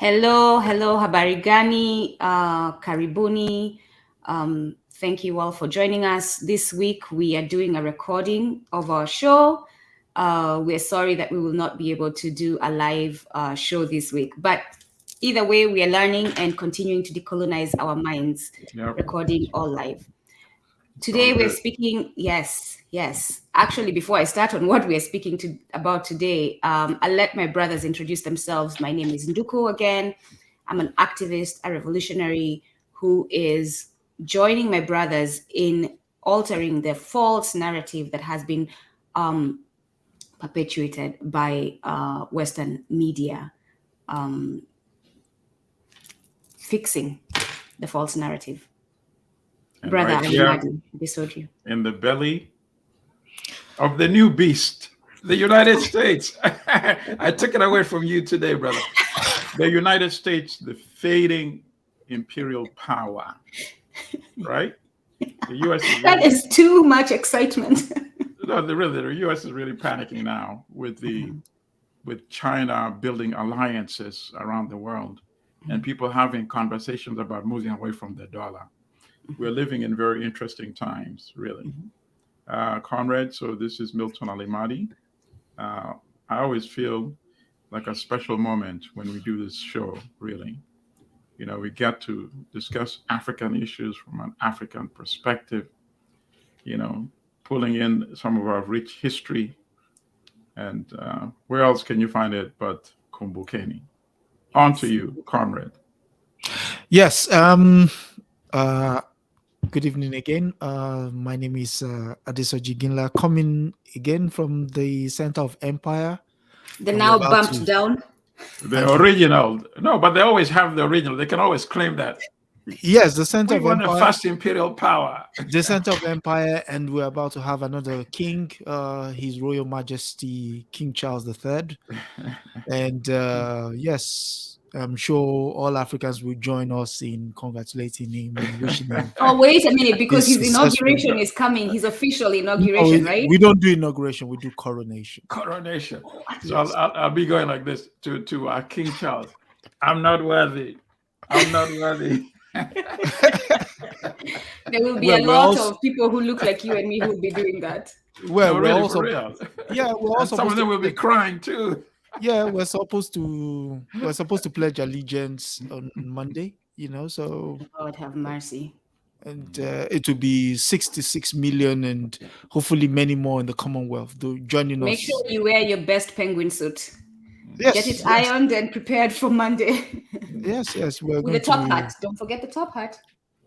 Hello, habari gani, karibuni. Thank you all for joining us. This week we are doing a recording of our show. We're sorry that we will not be able to do a live show this week, but either way, we are learning and continuing to decolonize our minds, recording all live. Today we're speaking, yes. Actually, before I start on what we're speaking about today, I'll let my brothers introduce themselves. My name is Nduko again. I'm an activist, a revolutionary who is joining my brothers in altering the false narrative that has been perpetuated by Western media, fixing the false narrative. And Brother right here, Bisoji. in the belly of the new beast, the United States. I took it away from you today, brother. The United States, the fading imperial power, right? The U.S. is That is too much excitement. No, the U.S. is really panicking now with China building alliances around the world, and people having conversations about moving away from the dollar. We're living in very interesting times, really. Comrade, so this is Milton Alimadi. I always feel like a special moment when we do this show, really. You know, we get to discuss African issues from an African perspective, you know, pulling in some of our rich history. And where else can you find it but Kumbukeni? On to you, comrade. Yes. Good evening again. My name is Adesoji Ginla, coming again from the center of Empire. They're now bumped down. The original. No, but they always have the original. They can always claim that. Yes, the center of Empire. The first imperial power. The center of Empire, and we're about to have another king, His Royal Majesty King Charles III. And yes, I'm sure all Africans will join us in congratulating him and wishing him. Oh, wait a minute, because his inauguration is coming. His official inauguration, right? We don't do inauguration, we do coronation. Coronation. So I'll be going like this to King Charles. I'm not worthy. I'm not worthy. There will be a lot of people who look like you and me who will be doing that. Well, no, we're really, also, yeah, we're also some of them will be crying too. Yeah, we're supposed to pledge allegiance on Monday, you know, so Lord have mercy. And it will be 66 million and hopefully many more in the Commonwealth joining us. Make sure you wear your best penguin suit. Yes, get it ironed and prepared for Monday. Yes. We're with the top hat. Don't forget the top hat.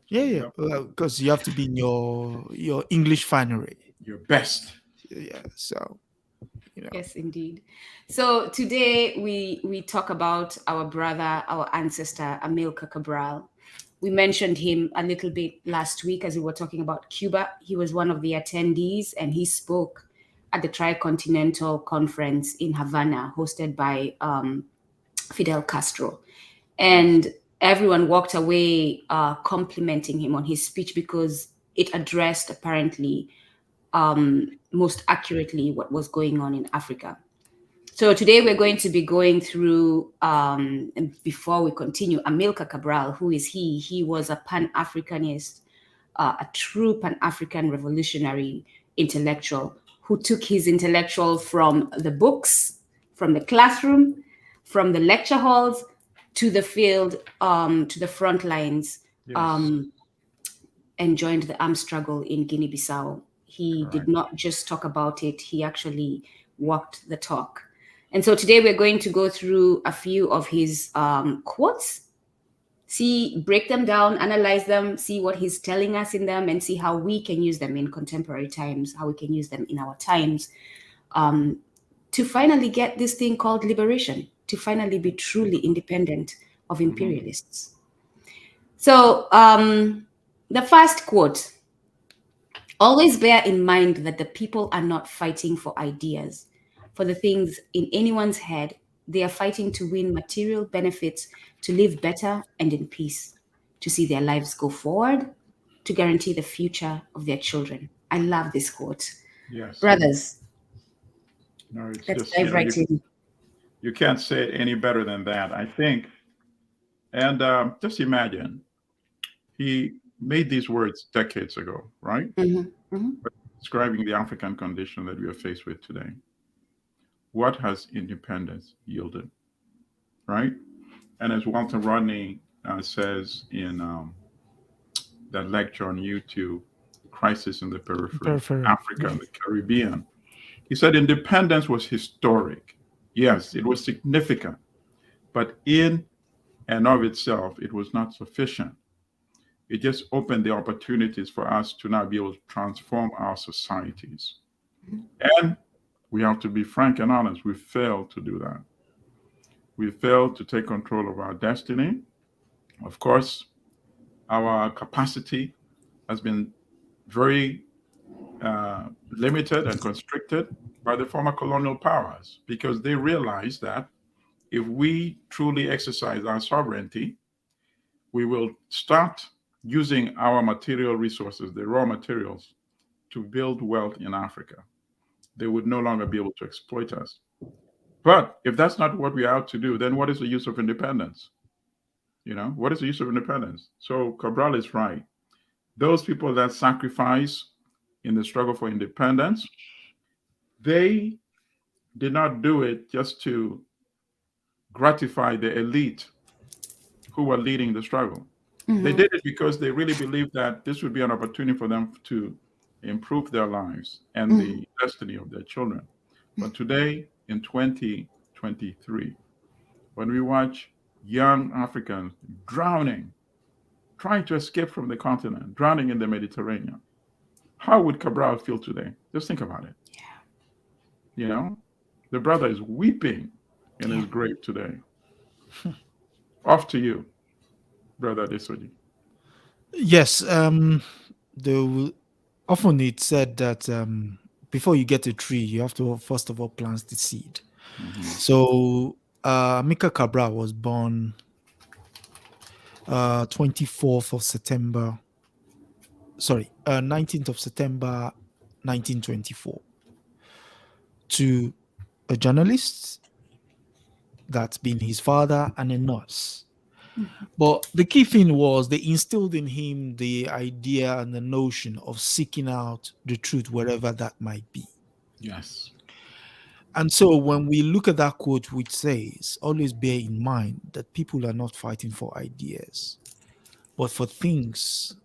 Yeah. Because you have to be in your English finery. Your best. Yeah. So. You know. Yes, indeed. So today we talk about our brother, our ancestor, Amilcar Cabral. We mentioned him a little bit last week as we were talking about Cuba. He was one of the attendees and he spoke at the Tricontinental Conference in Havana, hosted by Fidel Castro. And everyone walked away complimenting him on his speech because it addressed apparently most accurately what was going on in Africa. So today we're going to be going through, and before we continue, Amilcar Cabral. Who is he? He was a Pan-Africanist, a true Pan-African revolutionary intellectual who took his intellectual from the books, from the classroom, from the lecture halls, to the field, to the front lines, and joined the armed struggle in Guinea-Bissau. He did not just talk about it, he actually walked the talk. And so today we're going to go through a few of his quotes, break them down, analyze them, see what he's telling us in them, and see how we can use them in contemporary times, how we can use them in our times, to finally get this thing called liberation, to finally be truly independent of imperialists. So the first quote: always bear in mind that the people are not fighting for ideas, for the things in anyone's head. They are fighting to win material benefits, to live better and in peace, to see their lives go forward, to guarantee the future of their children. I love this quote. Yes. Brothers, no, it's let's just, dive right in. You can't say it any better than that. I think And just imagine, he made these words decades ago, right? Describing the African condition that we are faced with today. What has independence yielded, right? And as Walter Rodney says in that lecture on YouTube, Crisis in the Periphery, Africa and the Caribbean, he said independence was historic. Yes, it was significant, but in and of itself, it was not sufficient. It just opened the opportunities for us to now be able to transform our societies. And we have to be frank and honest, we failed to do that. We failed to take control of our destiny. Of course, our capacity has been very limited and constricted by the former colonial powers because they realized that if we truly exercise our sovereignty, we will start using our material resources, the raw materials, to build wealth in Africa. They would no longer be able to exploit us. But if that's not what we are out to do, then what is the use of independence? What is the use of independence? So Cabral is right. Those people that sacrifice in the struggle for independence, they did not do it just to gratify the elite who were leading the struggle. They did it because they really believed that this would be an opportunity for them to improve their lives and the destiny of their children. But today, in 2023, when we watch young Africans drowning, trying to escape from the continent, drowning in the Mediterranean, how would Cabral feel today? Just think about it. The brother is weeping in his grave today. Off to you, Brother Desoji. Yes, often it's said that before you get a tree, you have to first of all plant the seed. So Amilcar Cabral was born 19th of September 1924 to a journalist that's been his father and a nurse. But the key thing was they instilled in him the idea and the notion of seeking out the truth wherever that might be. Yes. And so when we look at that quote, which says, always bear in mind that people are not fighting for ideas, but for things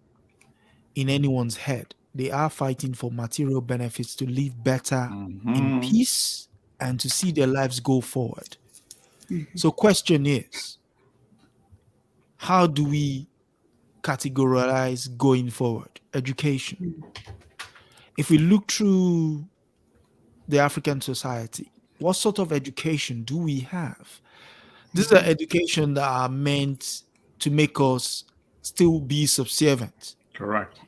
in anyone's head. They are fighting for material benefits to live better in peace and to see their lives go forward. So question is, how do we categorize going forward? Education. If we look through the African society, what sort of education do we have? These are education that are meant to make us still be subservient. Correct.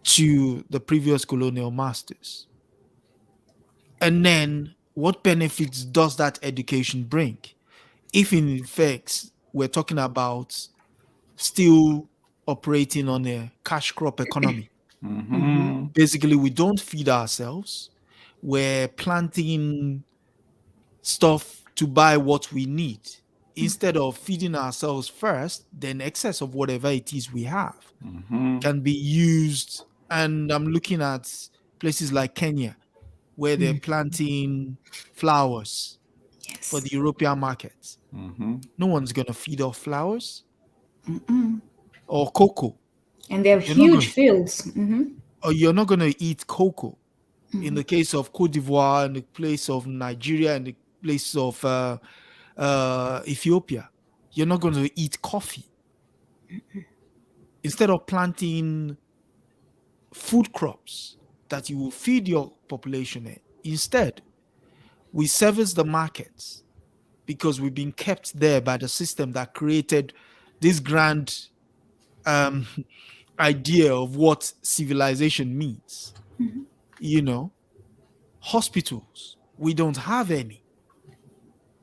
To the previous colonial masters. And then what benefits does that education bring? If in effect we're talking about still operating on a cash crop economy. Basically, we don't feed ourselves. We're planting stuff to buy what we need. Instead of feeding ourselves first, then excess of whatever it is we have can be used. And I'm looking at places like Kenya, where they're planting flowers for the European markets. No one's going to feed off flowers or cocoa. And they have huge fields. Or you're not going to eat cocoa. In the case of Cote d'Ivoire, in the place of Nigeria, in the place of Ethiopia, you're not going to eat coffee. Instead of planting food crops that you will feed your population in, instead, we service the markets because we've been kept there by the system that created this grand idea of what civilization means. Hospitals, we don't have any.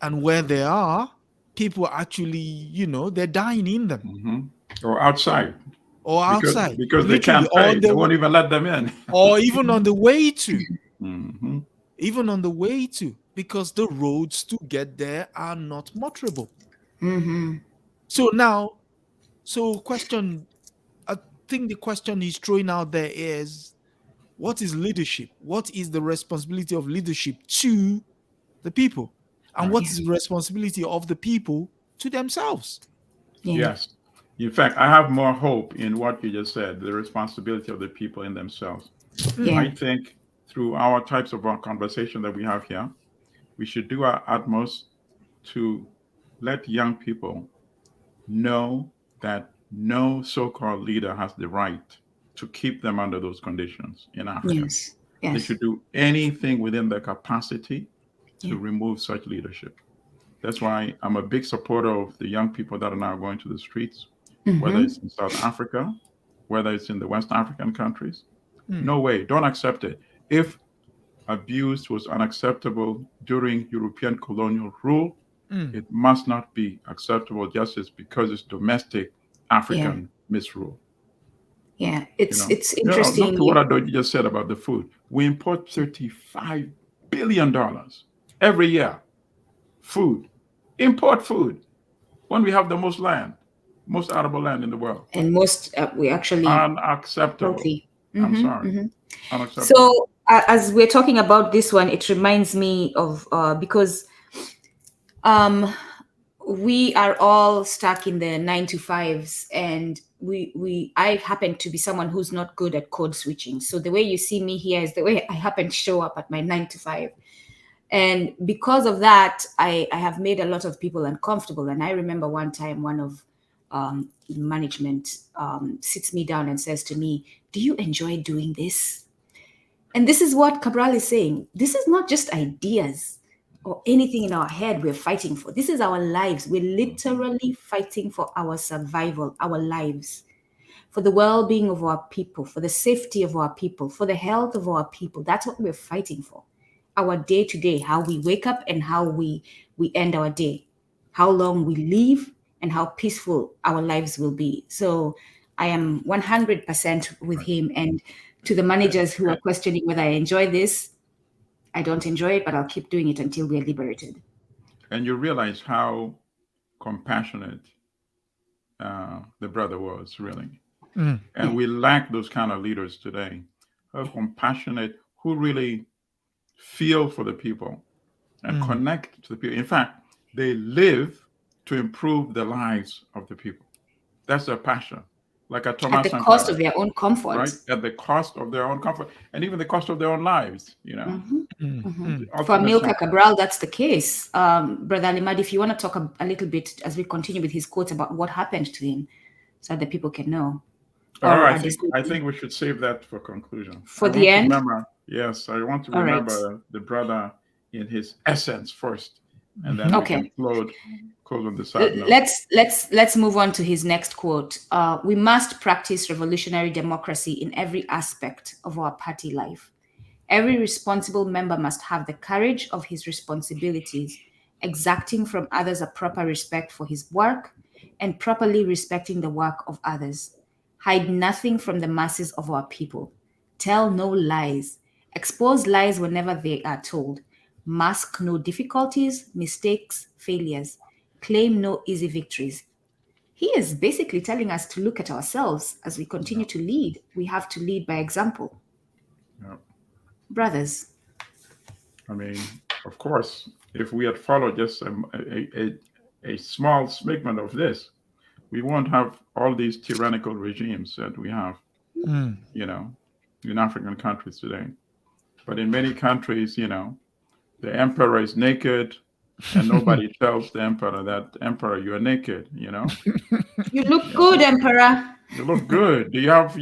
And where there are, people actually, they're dying in them. Or outside. Because they can't pay. They won't even let them in. Or even on the way to. Even on the way to. Because the roads to get there are not motorable. So now, So, question. I think the question he's throwing out there is, what is leadership? What is the responsibility of leadership to the people? And Right. what is the responsibility of the people to themselves? Yeah. Yes. In fact, I have more hope in what you just said, the responsibility of the people in themselves. Yeah. I think through our types of conversation that we have here, we should do our utmost to let young people know that no so-called leader has the right to keep them under those conditions in Africa. Yes. They Yes. should do anything within their capacity to Yeah. remove such leadership. That's why I'm a big supporter of the young people that are now going to the streets, whether it's in South Africa, whether it's in the West African countries. No way, don't accept it. If abuse was unacceptable during European colonial rule, it must not be acceptable just as because it's domestic African misrule. Yeah. It's Look interesting. to what you just said about the food. We import $35 billion every year. Food, import food, when we have the most land, most arable land in the world. And most we actually Unacceptable. healthy. I'm sorry. Unacceptable. So as we're talking about this one, it reminds me of because we are all stuck in the 9 to 5s, and I happen to be someone who's not good at code switching. So the way you see me here is the way I happen to show up at my 9 to 5. And because of that, I have made a lot of people uncomfortable. And I remember one time one of management sits me down and says to me, "Do you enjoy doing this?" And this is what Cabral is saying. This is not just ideas or anything in our head we're fighting for. This is our lives. We're literally fighting for our survival, our lives, for the well-being of our people, for the safety of our people, for the health of our people. That's what we're fighting for. Our day-to-day, how we wake up and how we end our day, how long we live and how peaceful our lives will be. So I am 100% with him. And to the managers who are questioning whether I enjoy this, I don't enjoy it, but I'll keep doing it until we're liberated. And you realize how compassionate the brother was, really. And we lack those kind of leaders today, who are compassionate, who really feel for the people and connect to the people. In fact, they live to improve the lives of the people. That's their passion. Like a Thomas At the cost of their own comfort. right? At the cost of their own comfort and even the cost of their own lives, For Amilcar Cabral, that's the case. Brother Alimad, if you want to talk a little bit as we continue with his quotes about what happened to him, so that people can know. I think we should save that for conclusion. For the end? Yes, I want to remember the brother in his essence first, and then we can close on the side note. Let's move on to his next quote. We must practice revolutionary democracy in every aspect of our party life. Every responsible member must have the courage of his responsibilities, exacting from others a proper respect for his work and properly respecting the work of others. Hide nothing from the masses of our people. Tell no lies. Expose lies whenever they are told. Mask no difficulties, mistakes, failures. Claim no easy victories. He is basically telling us to look at ourselves as we continue to lead. We have to lead by example. Brothers. I mean, of course, if we had followed just a small segment of this, we won't have all these tyrannical regimes that we have, in African countries today. But in many countries, the emperor is naked and nobody tells the emperor that, "Emperor, you are naked," You look good, Emperor. You look good. Do you have,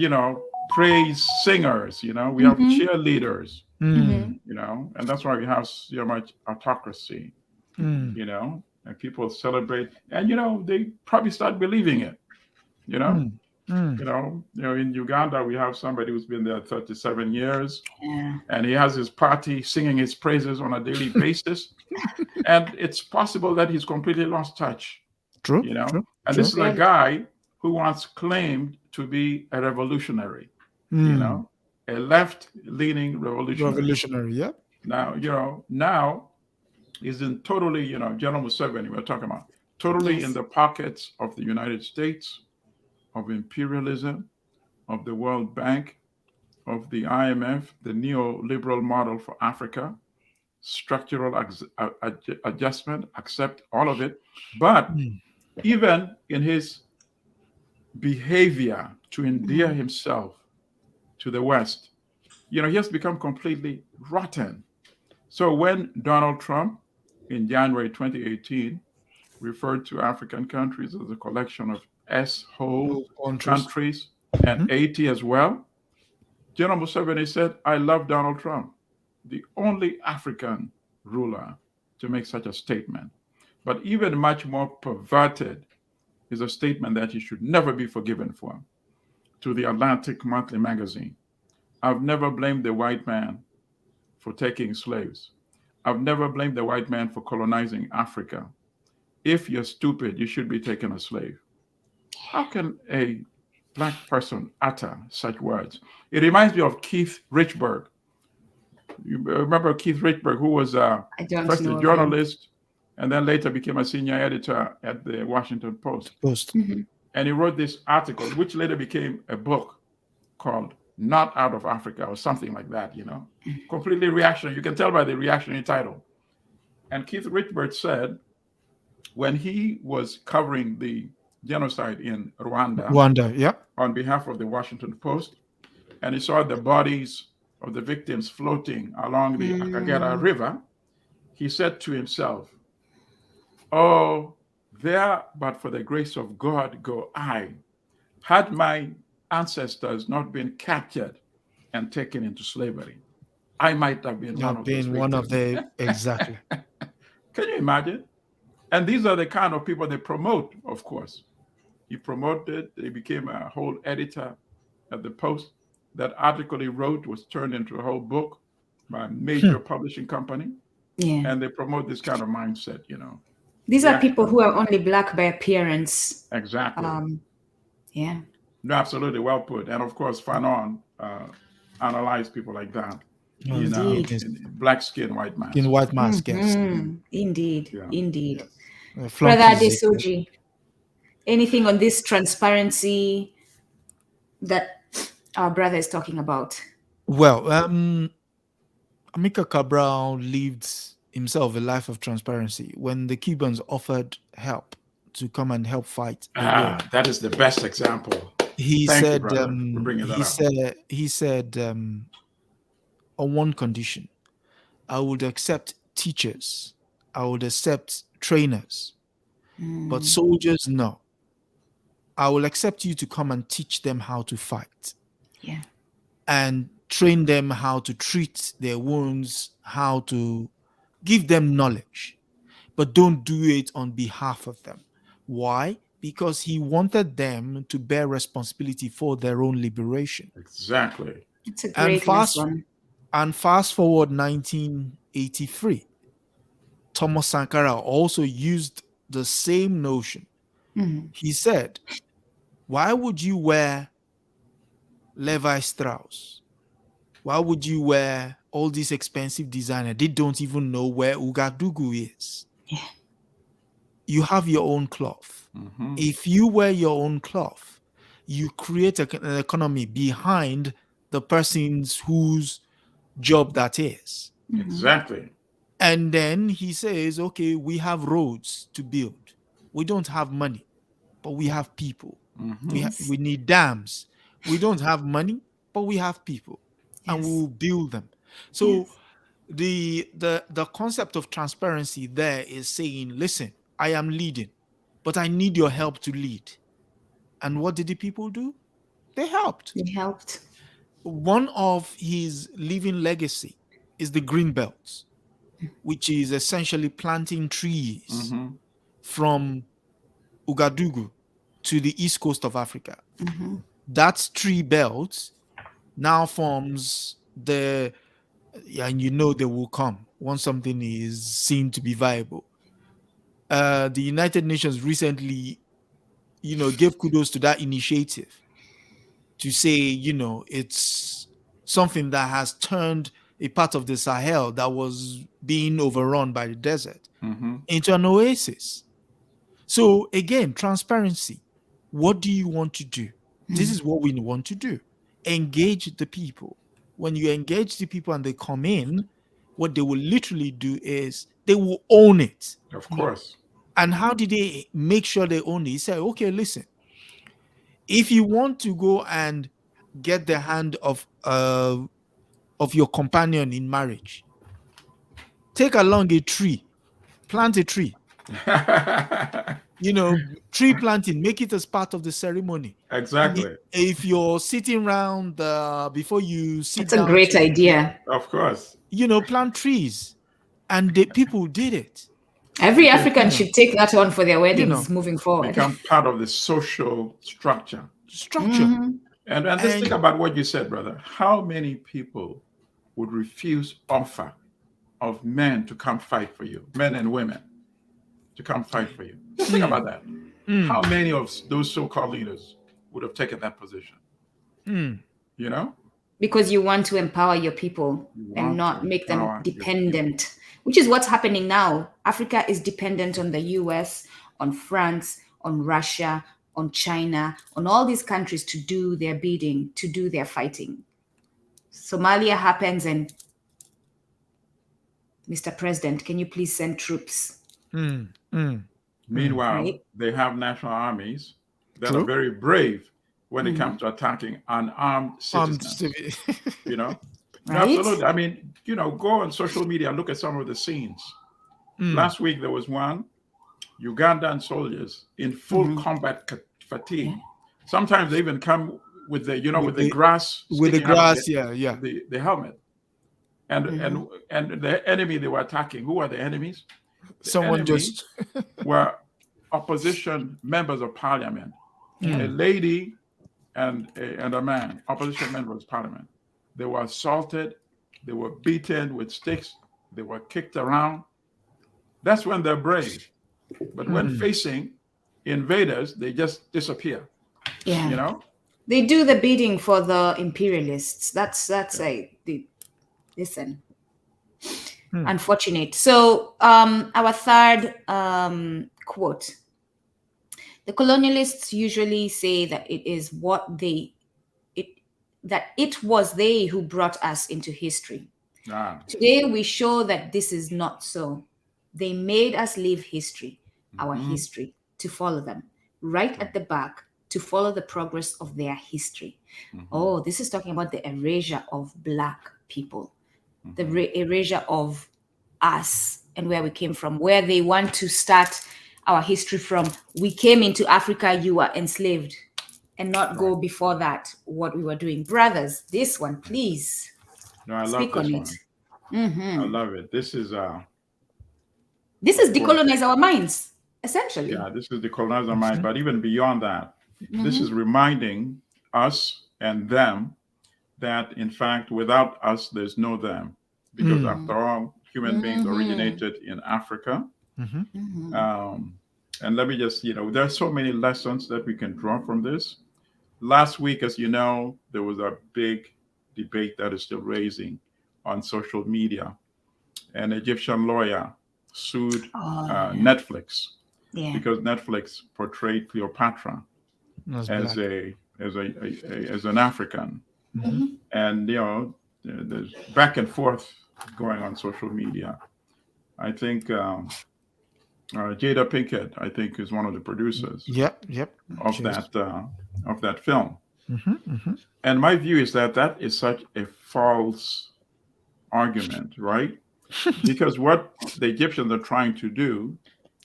praise singers, we have cheerleaders, and that's why we have so much autocracy, and people celebrate, and they probably start believing it, in Uganda we have somebody who's been there 37 years, and he has his party singing his praises on a daily basis, and it's possible that he's completely lost touch. True. And this is a guy who once claimed to be a revolutionary, a left-leaning revolutionary. Yeah. Now he's in totally, General Museveni we're talking about, totally in the pockets of the United States, of imperialism, of the World Bank, of the IMF, the neoliberal model for Africa, structural adjustment, accept all of it. But even in his behavior to endear himself to the West, he has become completely rotten. So when Donald Trump in January 2018 referred to African countries as a collection of S-hole countries and 80 as well, General Museveni said, I love Donald Trump, the only African ruler to make such a statement. But even much more perverted is a statement that he should never be forgiven for. To the Atlantic Monthly magazine, I've never blamed the white man for taking slaves. I've never blamed the white man for colonizing Africa. If you're stupid, you should be taken a slave. How can a Black person utter such words? It reminds me of Keith Richburg. You remember Keith Richburg, who was first a journalist and then later became a senior editor at the Washington Post. And he wrote this article, which later became a book called Not Out of Africa or something like that, completely reactionary. You can tell by the reactionary title. And Keith Richburg said, when he was covering the genocide in Rwanda, on behalf of the Washington Post, and he saw the bodies of the victims floating along the Akagera River, he said to himself, oh, there but for the grace of God go I. Had my ancestors not been captured and taken into slavery, I might have been one of the exactly. Can you imagine? And these are the kind of people they promote, of course. He promoted, he became a whole editor at the Post. That article he wrote was turned into a whole book by a major publishing company. Yeah. And they promote this kind of mindset, These are people who are only Black by appearance. Exactly. Yeah. No, absolutely. Well put. And of course, Fanon analyzed people like that. In black skin, white mask. In white mask, yes. Indeed. Yeah. Indeed. Yeah. Brother Adesoji, anything on this transparency that our brother is talking about? Well, Amilcar Cabral lived himself a life of transparency. When the Cubans offered help to come and help fight the war, that is the best example. He Thank said, you, brother, for bringing that up. He said, on one condition, I would accept teachers, I would accept trainers, but soldiers, no. I will accept you to come and teach them how to fight. Yeah. And train them how to treat their wounds, how to give them knowledge, but don't do it on behalf of them. Why? Because he wanted them to bear responsibility for their own liberation. Exactly. It's a great lesson. And fast forward 1983, Thomas Sankara also used the same notion. He said, why would you wear Levi Strauss? Why would you wear all these expensive designer? They don't even know where Ouagadougou is. Yeah. You have your own cloth. If you wear your own cloth, you create an economy behind the person's whose job that is. Exactly. And then he says, okay, we have roads to build. We don't have money, but we have people. We need dams. We don't have money, but we have people. And we will build them. So the concept of transparency there is saying, listen, I am leading, but I need your help to lead. And what did the people do? They helped. One of his living legacy is the Green Belt, which is essentially planting trees from Ouagadougou to the east coast of Africa. That tree belt now forms and they will come once something is seen to be viable. The United Nations recently, gave kudos to that initiative to say, it's something that has turned a part of the Sahel that was being overrun by the desert into an oasis. So again, transparency. What do you want to do? This is what we want to do. Engage the people. When you engage the people and they come in, what they will literally do is they will own it. Of course. And how did they make sure they own it? He said, okay, listen, if you want to go and get the hand of your companion in marriage, take along a tree, plant a tree. Tree planting, make it as part of the ceremony. Exactly. If you're sitting around before you sit It's a down, great idea. Of course. Plant trees, and the people did it. Every African should take that on for their weddings moving forward. Become part of the social structure. And just think about what you said, brother. How many people would refuse offer of men to come fight for you, men and women, to come fight for you? Just think about that. How many of those so-called leaders would have taken that position? Because you want to empower your people and not make them dependent, which is what's happening now. Africa is dependent on the US, on France, on Russia, on China, on all these countries to do their bidding, to do their fighting. Somalia happens and, Mr. President, can you please send troops? Meanwhile, they have national armies that are very brave when it comes to attacking unarmed citizens. Right? Absolutely. I mean, go on social media and look at some of the scenes. Last week there was one, Ugandan soldiers in full combat fatigue. Sometimes they even come with the the grass, the helmet. And the enemy they were attacking, who are the enemies? Someone just were opposition members of parliament, a lady and a man, opposition members of parliament. They were assaulted, they were beaten with sticks, they were kicked around. That's when they're brave. But when facing invaders, they just disappear. They do the bidding for the imperialists. That's listen. Unfortunate. So our third quote. The colonialists usually say that it was they who brought us into history. Today we show that this is not so. They made us live history, our history, to follow them. Right at the back, to follow the progress of their history. Oh, this is talking about the erasure of Black people. The erasure of us and where we came from, where they want to start our history from. We came into Africa, you were enslaved, and not go before that, what we were doing. Brothers, this one, please. No, I love speak this on one. it. I love it. This is decolonize our minds, essentially. Yeah, this is decolonize our minds, but even beyond that, this is reminding us and them that, in fact, without us, there's no them. Because after all, human beings originated in Africa. And let me just, there are so many lessons that we can draw from this. Last week, as you know, there was a big debate that is still raising on social media. An Egyptian lawyer sued Netflix because Netflix portrayed Cleopatra as an African. And there's back and forth going on social media. I think Jada Pinkett, I think, is one of the producers. Of that film. And my view is that is such a false argument, right? Because what the Egyptians are trying to do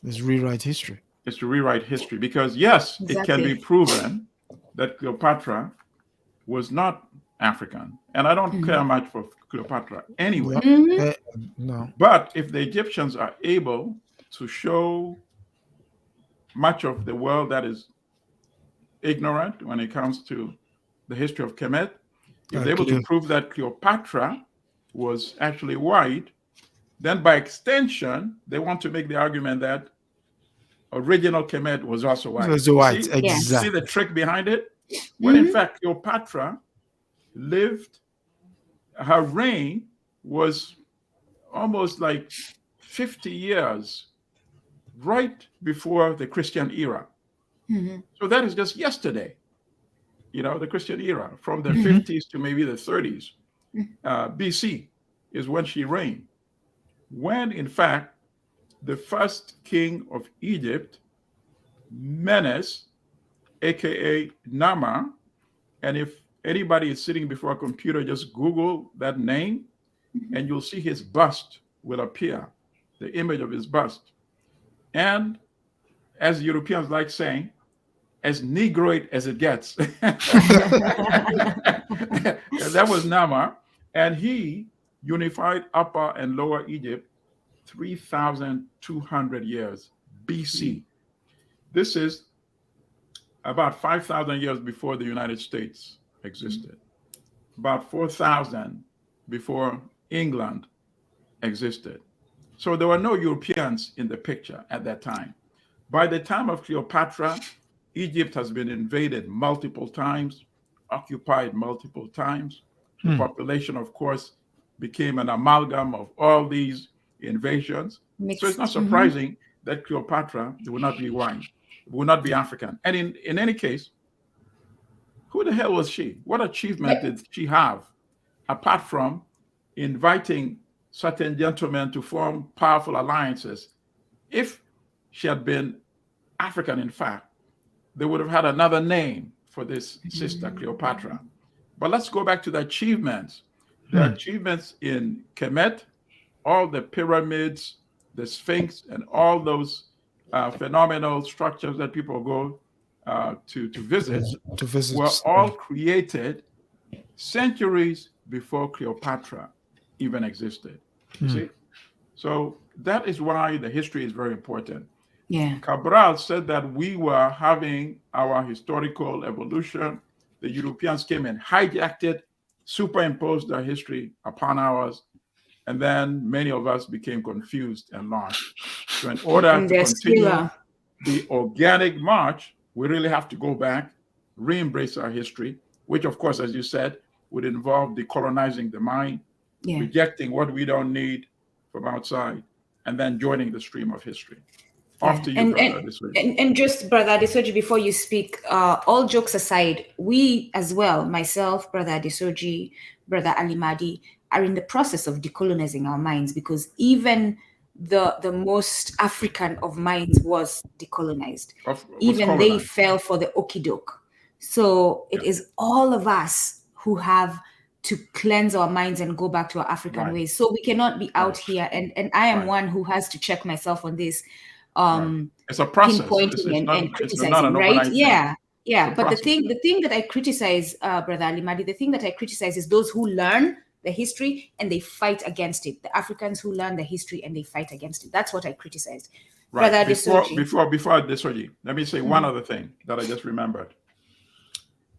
is rewrite history. Is to rewrite history. Because yes, it can be proven that Cleopatra was not African. And I don't care much for Cleopatra anyway. No. But if the Egyptians are able to show much of the world that is ignorant when it comes to the history of Kemet, if they're able to prove that Cleopatra was actually white, then by extension, they want to make the argument that original Kemet was also white. Exactly. See the trick behind it? When in fact, Cleopatra lived, her reign was almost like 50 years right before the Christian era. So that is just yesterday, the Christian era, from the 50s to maybe the 30s. BC is when she reigned. When, in fact, the first king of Egypt, Menes, aka Nama, and if anybody is sitting before a computer, just Google that name and you'll see his bust will appear, the image of his bust. And as Europeans like saying, as Negroid as it gets. That was Nama. And he unified Upper and Lower Egypt 3,200 years BC. This is about 5,000 years before the United States existed, about 4,000 before England existed. So there were no Europeans in the picture at that time. By the time of Cleopatra, Egypt has been invaded multiple times, occupied multiple times. The population, of course, became an amalgam of all these invasions. Mixed. So it's not surprising that Cleopatra would not be white, would not be African. And in any case, who the hell was she? What achievement did she have, apart from inviting certain gentlemen to form powerful alliances? If she had been African, in fact, they would have had another name for this sister, Cleopatra. But let's go back to the achievements. The achievements in Kemet, all the pyramids, the Sphinx, and all those phenomenal structures that people go to visit were all created centuries before Cleopatra even existed. You see? So that is why the history is very important. Yeah. Cabral said that we were having our historical evolution. The Europeans came and hijacked it, superimposed their history upon ours, and then many of us became confused and lost. So in order to continue the organic march, we really have to go back, re-embrace our history, which, of course, as you said, would involve decolonizing the mind, rejecting what we don't need from outside, and then joining the stream of history. Off to you, Brother Adesoji. And just, Brother Adesoji, before you speak, all jokes aside, we as well, myself, Brother Adesoji, Brother Ali Mahdi, are in the process of decolonizing our minds, because even the most African of minds was decolonized. Even they fell for the okie-doke. So it is all of us who have to cleanse our minds and go back to our African ways. So we cannot be out here. And I am one who has to check myself on this. It's a process. Pinpointing and criticizing, not right? Yeah. But the thing that I criticize, Brother Ali Mahdi, the thing that I criticize is those who learn the history and they fight against it. The Africans who learn the history and they fight against it. That's what I criticized. Right. Brother Before Adesoji, let me say one other thing that I just remembered.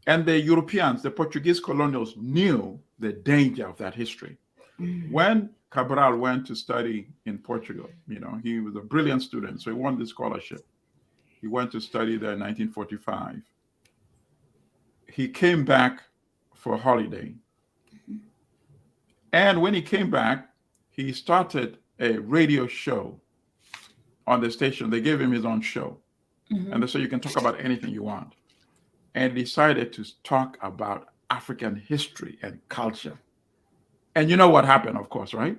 And the Europeans, the Portuguese colonials, knew the danger of that history. When Cabral went to study in Portugal, he was a brilliant student, so he won the scholarship. He went to study there in 1945. He came back for a holiday. And when he came back, he started a radio show on the station. They gave him his own show. And they said, you can talk about anything you want. And decided to talk about African history and culture. And you know what happened, of course, right?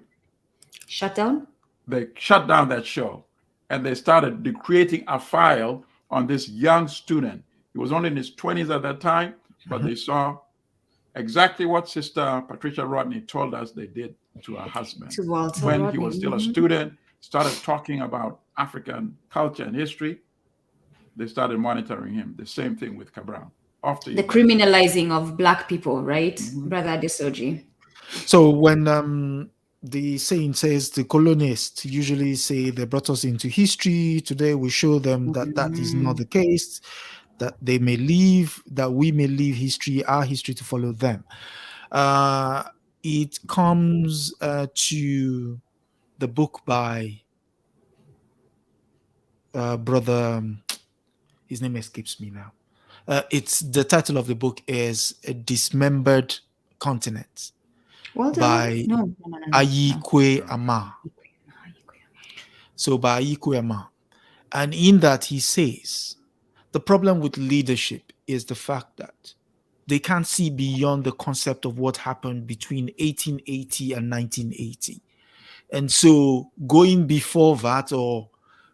Shut down? They shut down that show. And they started creating a file on this young student. He was only in his 20s at that time, but they saw exactly what Sister Patricia Rodney told us they did to her husband. To Walter when Rodney. He was still a student, started talking about African culture and history. They started monitoring him. The same thing with Cabral. After the criminalizing of Black people, right, Brother Adesoji? So when the saying says the colonists usually say they brought us into history, today we show them that that is not the case, that they may leave, that we may leave history, our history, to follow them. It comes to the book by brother, his name escapes me now. It's the title of the book is A Dismembered Continent by Ayikwe Ama. So by Ayikwe Ama. And in that he says the problem with leadership is the fact that they can't see beyond the concept of what happened between 1880 and 1980. And so going before that or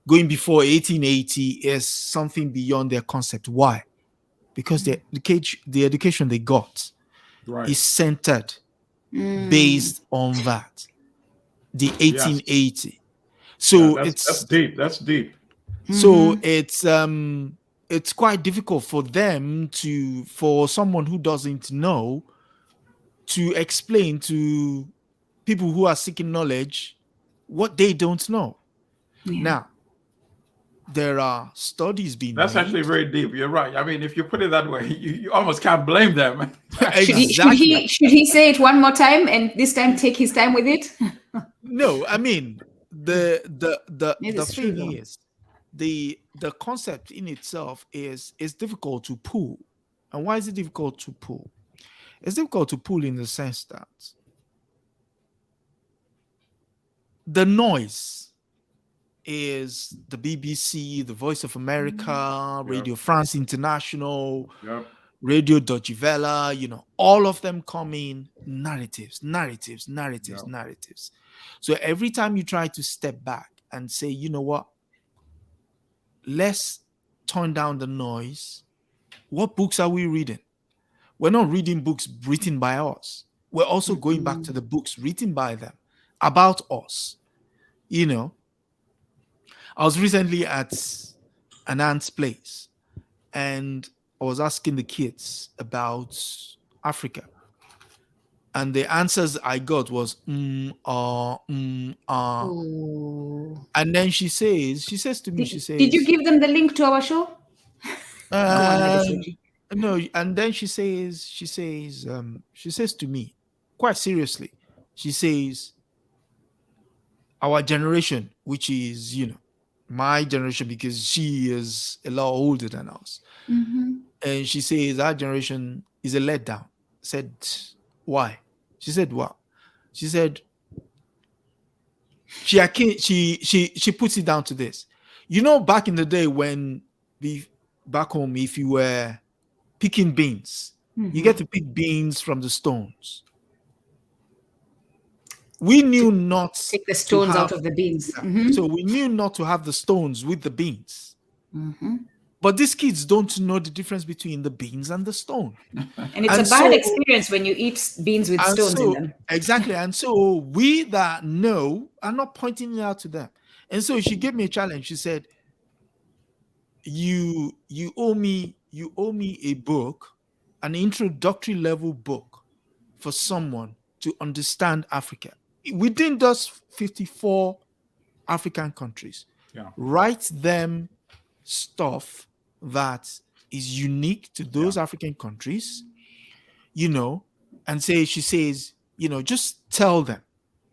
going before 1880 is something beyond their concept. Why? Because the education they got Right. is centered based on that, the 1880. So that's deep. That's deep. So it's quite difficult for them for someone who doesn't know to explain to people who are seeking knowledge what they don't know. Yeah. Now, there are studies being That's made. actually very deep. You're right. I mean, if you put it that way, you almost can't blame them. Exactly. Should he say it one more time and this time take his time with it? No, I mean the It's true, thing though. is the concept in itself is difficult to pull. And why is it difficult to pull? It's difficult to pull in the sense that the noise is the BBC, the Voice of America, Radio France International, Radio Deutsche Welle, all of them come in narratives. So every time you try to step back and say, you know what, let's turn down the noise. What books are we reading? We're not reading books written by us. We're also going back to the books written by them about us. I was recently at an aunt's place and I was asking the kids about Africa. And the answers I got was Oh. And then she says to me, did you give them the link to our show? No, and then she says to me, quite seriously, she says, our generation, which is, my generation, because she is a lot older than us. And she says our generation is a letdown. Said, why? She said, what? She said, she puts it down to this. Back in the day when back home, if you were picking beans, you get to pick beans from the stones. We knew not to take the stones out of the beans. So we knew not to have the stones with the beans. But these kids don't know the difference between the beans and the stone. And it's a bad experience when you eat beans with stones in them. Exactly. And so we that know are not pointing it out to them. And so she gave me a challenge. She said, you owe me a book, an introductory level book for someone to understand Africa. Within those 54 African countries, write them stuff that is unique to those African countries, and she says, just tell them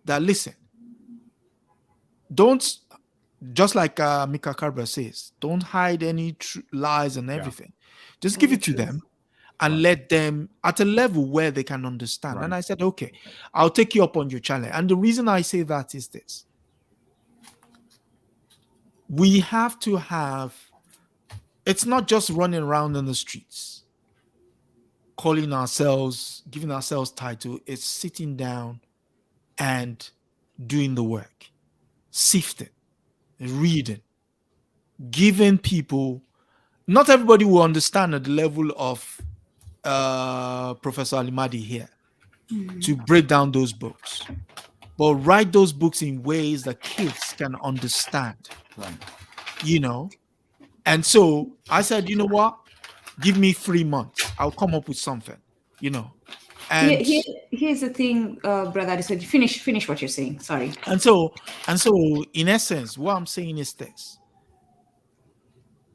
that, listen, don't, just like Amilcar Cabral says, don't hide any lies and everything. Just give it to them and let them at a level where they can understand. And I said, okay, I'll take you up on your challenge. And the reason I say that is this. We have to have, it's not just running around in the streets, calling ourselves, giving ourselves title. It's sitting down and doing the work, sifting, reading, giving people, not everybody will understand at the level of Professor Alimadi here to break down those books, but write those books in ways that kids can understand, And so I said, you know what? Give me 3 months. I'll come up with something, And here's the thing, brother. I said, finish what you're saying. Sorry. And so, in essence, what I'm saying is this: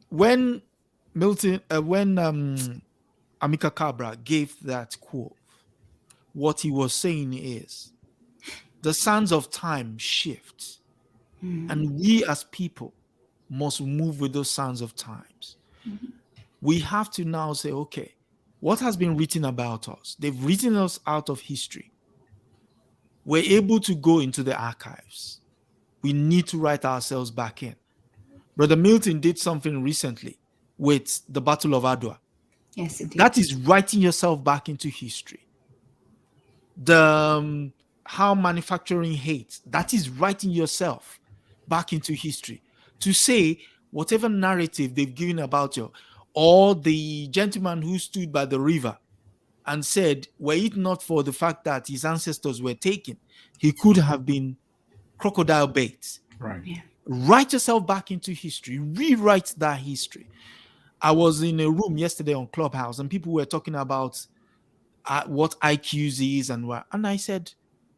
when Amilcar Cabral gave that quote, what he was saying is, the sands of time shift, and we as people must move with those sands of times. We have to now say, okay, what has been written about us? They've written us out of history. We're able to go into the archives. We need to write ourselves back in. Brother Milton did something recently with the Battle of Adwa. Yes, indeed. That is writing yourself back into history. The how manufacturing hates, that is writing yourself back into history. To say whatever narrative they've given about you, or the gentleman who stood by the river and said, were it not for the fact that his ancestors were taken, he could have been crocodile bait. Right. Yeah. Write yourself back into history, rewrite that history. I was in a room yesterday on Clubhouse and people were talking about what IQs is and I said,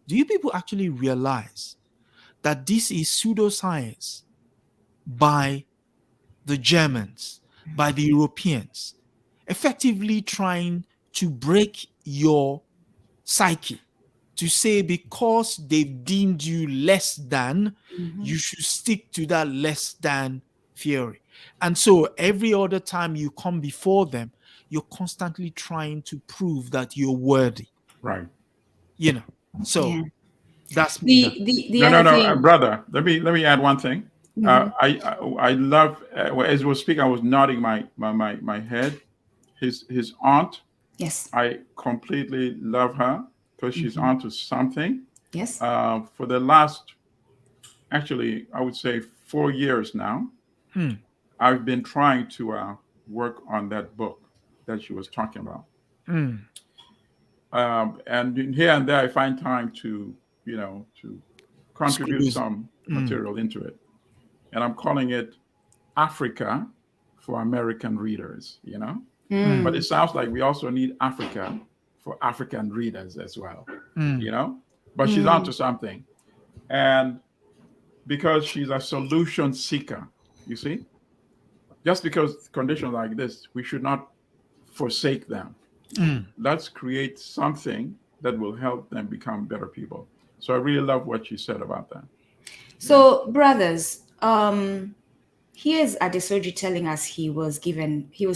do you people actually realize that this is pseudoscience by the Germans, by the Europeans, effectively trying to break your psyche, to say because they've deemed you less than, you should stick to that less than theory. And so every other time you come before them, you're constantly trying to prove that you're worthy. Right. So Yeah. that's The No, other thing, brother. Let me add one thing. I love as we were speaking, I was nodding my head. His aunt. yes, I completely love her because she's onto something. yes, For the last, actually, I would say 4 years now, I've been trying to work on that book that she was talking about. And here and there, I find time to contribute some material into it. And I'm calling it Africa for American readers, But it sounds like we also need Africa for African readers as well, But she's onto something. And because she's a solution seeker, you see? Just because conditions like this, we should not forsake them. Let's create something that will help them become better people. So I really love what you said about that. So, brothers, here's Adesoji telling us he was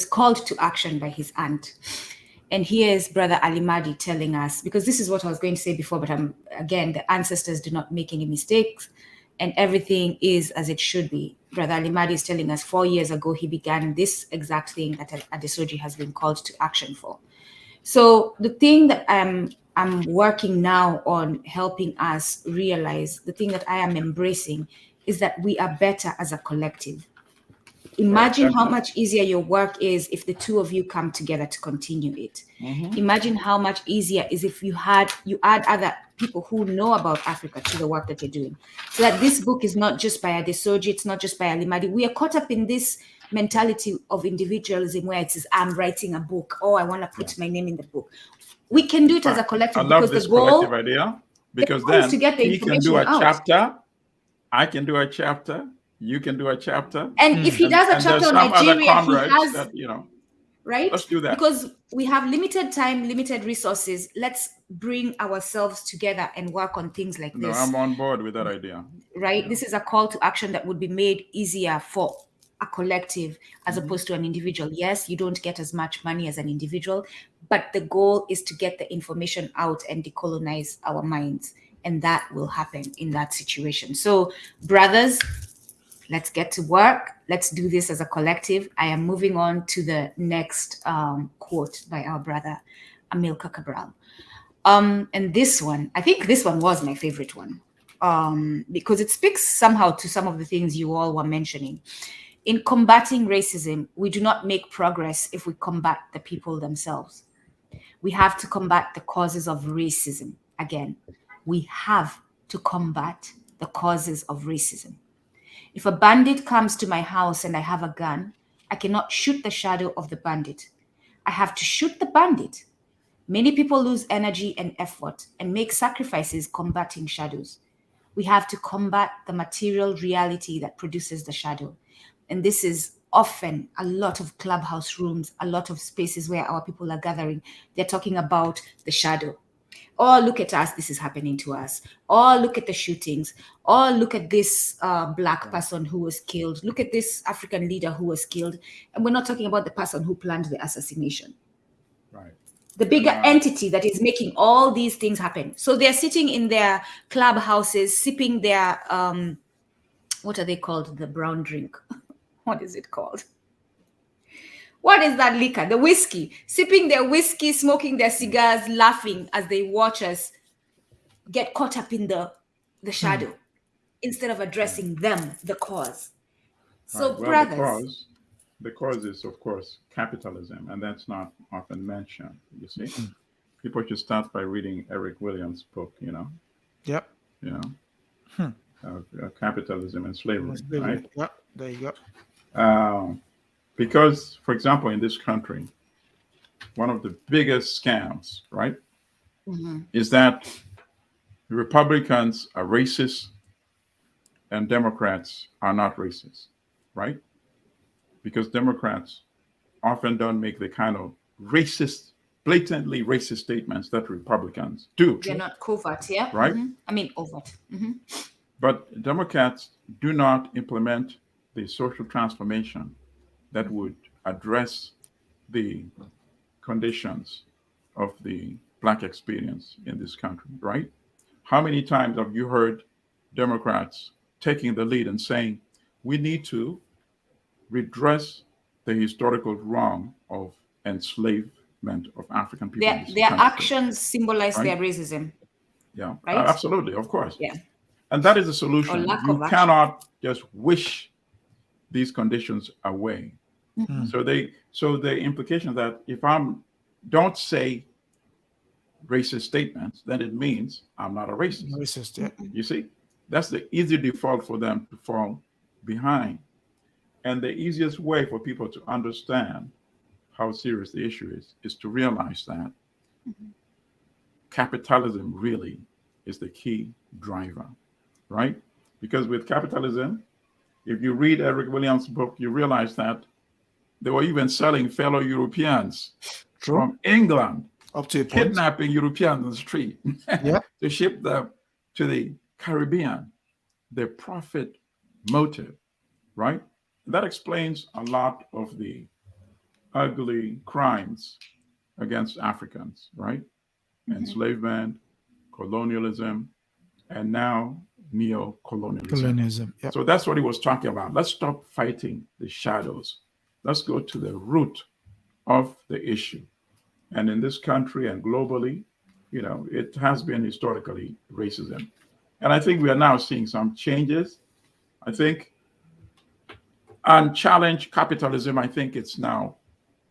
called to action by his aunt. And here's Brother Alimadi telling us, because this is what I was going to say before, but again, the ancestors do not make any mistakes and everything is as it should be. Brother Alimadi is telling us 4 years ago, he began this exact thing that Adesoji has been called to action for. So the thing that I'm working now on helping us realize, the thing that I am embracing is that we are better as a collective. Imagine how much easier your work is if the two of you come together to continue it. Imagine how much easier is if you add other people who know about Africa to the work that you're doing. So that this book is not just by Adesoji, it's not just by Alimadi. We are caught up in this mentality of individualism where it says, I'm writing a book. Oh, I want to put my name in the book. We can do it as a collective. I love this collective idea because then to get the he can do a information out. chapter, I can do a chapter, you can do a chapter. And if he does a chapter on Nigeria, he has, that, right? Let's do that. Because we have limited time, limited resources. Let's bring ourselves together and work on things like this. No, I'm on board with that idea. Right? This is a call to action that would be made easier for a collective as opposed to an individual. Yes, you don't get as much money as an individual, but the goal is to get the information out and decolonize our minds. And that will happen in that situation. So, brothers, let's get to work. Let's do this as a collective. I am moving on to the next quote by our brother, Amilcar Cabral. And this one, I think this one was my favorite one because it speaks somehow to some of the things you all were mentioning. In combating racism, we do not make progress if we combat the people themselves. We have to combat the causes of racism. Again, we have to combat the causes of racism. If a bandit comes to my house and I have a gun, I cannot shoot the shadow of the bandit. I have to shoot the bandit. Many people lose energy and effort and make sacrifices combating shadows. We have to combat the material reality that produces the shadow. And this is often a lot of clubhouse rooms, a lot of spaces where our people are gathering. They're talking about the shadow. Oh, look at us, this is happening to us. Oh, look at the shootings. Oh, look at this black person who was killed. Look at this African leader who was killed. And we're not talking about the person who planned the assassination. Right. The bigger entity that is making all these things happen. So they're sitting in their clubhouses, sipping their, what are they called? The brown drink. What is it called? What is that liquor? The whiskey. Sipping their whiskey, smoking their cigars, laughing as they watch us get caught up in the shadow instead of addressing them, the cause. Right. So, Well, brothers, the cause is, of course, capitalism, and that's not often mentioned. You see, people should start by reading Eric Williams' book. Yep. You know, Hmm. Capitalism and Slavery. Right. Yep. There you go. Because, for example, in this country, one of the biggest scams, right, is that the Republicans are racist and Democrats are not racist, right? Because Democrats often don't make the kind of racist, blatantly racist statements that Republicans do, they're not covert, yeah? right? I mean, overt. But Democrats do not implement the social transformation that would address the conditions of the Black experience in this country, right? How many times have you heard Democrats taking the lead and saying, we need to redress the historical wrong of enslavement of African people in this Their country, actions symbolize right? their racism, Yeah, right? absolutely, of course. Yeah. And that is the Or solution. lack You of action. cannot just wish these conditions away. So the implication that if I'm don't say racist statements, then it means I'm not a racist. Racist, yeah. You see, that's the easy default for them to fall behind. And the easiest way for people to understand how serious the issue is to realize that capitalism really is the key driver, right? Because with capitalism, if you read Eric Williams' book, you realize that they were even selling fellow Europeans from England, up to a point. kidnapping Europeans on the street Yeah. to ship them to the Caribbean. The profit motive, right? That explains a lot of the ugly crimes against Africans, right? Enslavement, colonialism, and now neo-colonialism. Colonialism. Yep. So that's what he was talking about. Let's stop fighting the shadows. Let's go to the root of the issue. And in this country and globally, it has been historically racism. And I think we are now seeing some changes. I think unchallenged capitalism, I think it's now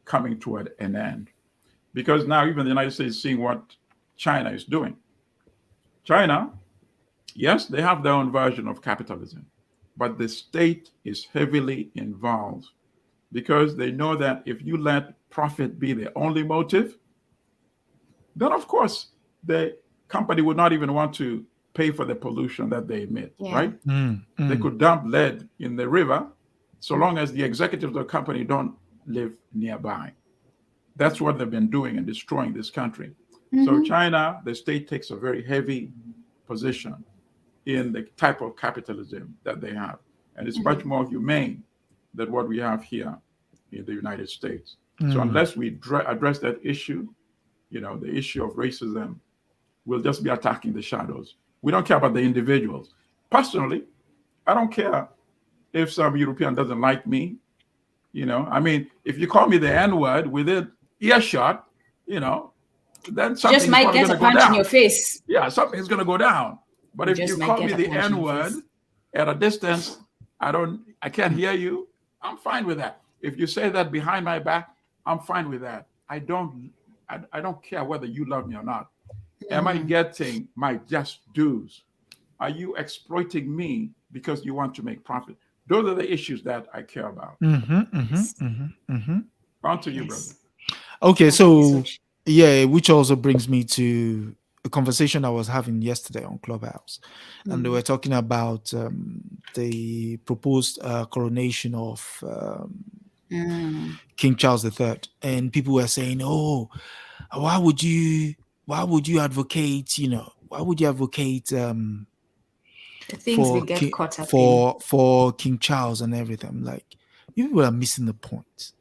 coming toward an end. Because now even the United States is seeing what China is doing. China, yes, they have their own version of capitalism, but the state is heavily involved because they know that if you let profit be the only motive, then of course the company would not even want to pay for the pollution that they emit, right? They could dump lead in the river so long as the executives of the company don't live nearby. That's what they've been doing and destroying this country. So China, the state takes a very heavy position in the type of capitalism that they have. And it's much more humane than what we have here in the United States. So unless we address that issue, the issue of racism, we'll just be attacking the shadows. We don't care about the individuals. Personally, I don't care if some European doesn't like me. If you call me the N-word within earshot, then something Just might get a punch in your face. Yeah, something's going to go down. But if you call me the N-word at a distance, I can't hear you. I'm fine with that. If you say that behind my back, I'm fine with that. I don't care whether you love me or not. Am I getting my just dues? Are you exploiting me because you want to make profit? Those are the issues that I care about. On to you, brother. Okay, so yeah, which also brings me to a conversation I was having yesterday on Clubhouse, and they were talking about the proposed coronation of King Charles III, and people were saying, "Oh, why would you advocate? Why would you advocate the things we get caught up for King Charles and everything?" I'm like, you people are missing the point.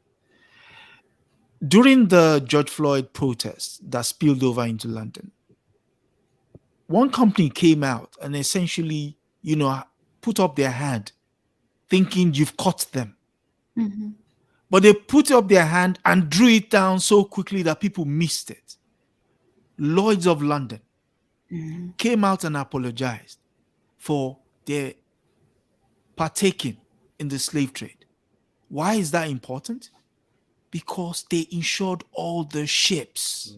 During the George Floyd protests that spilled over into London, one company came out and essentially, put up their hand thinking you've caught them. But they put up their hand and drew it down so quickly that people missed it. Lloyds of London came out and apologized for their partaking in the slave trade. Why is that important? Because they insured all the ships.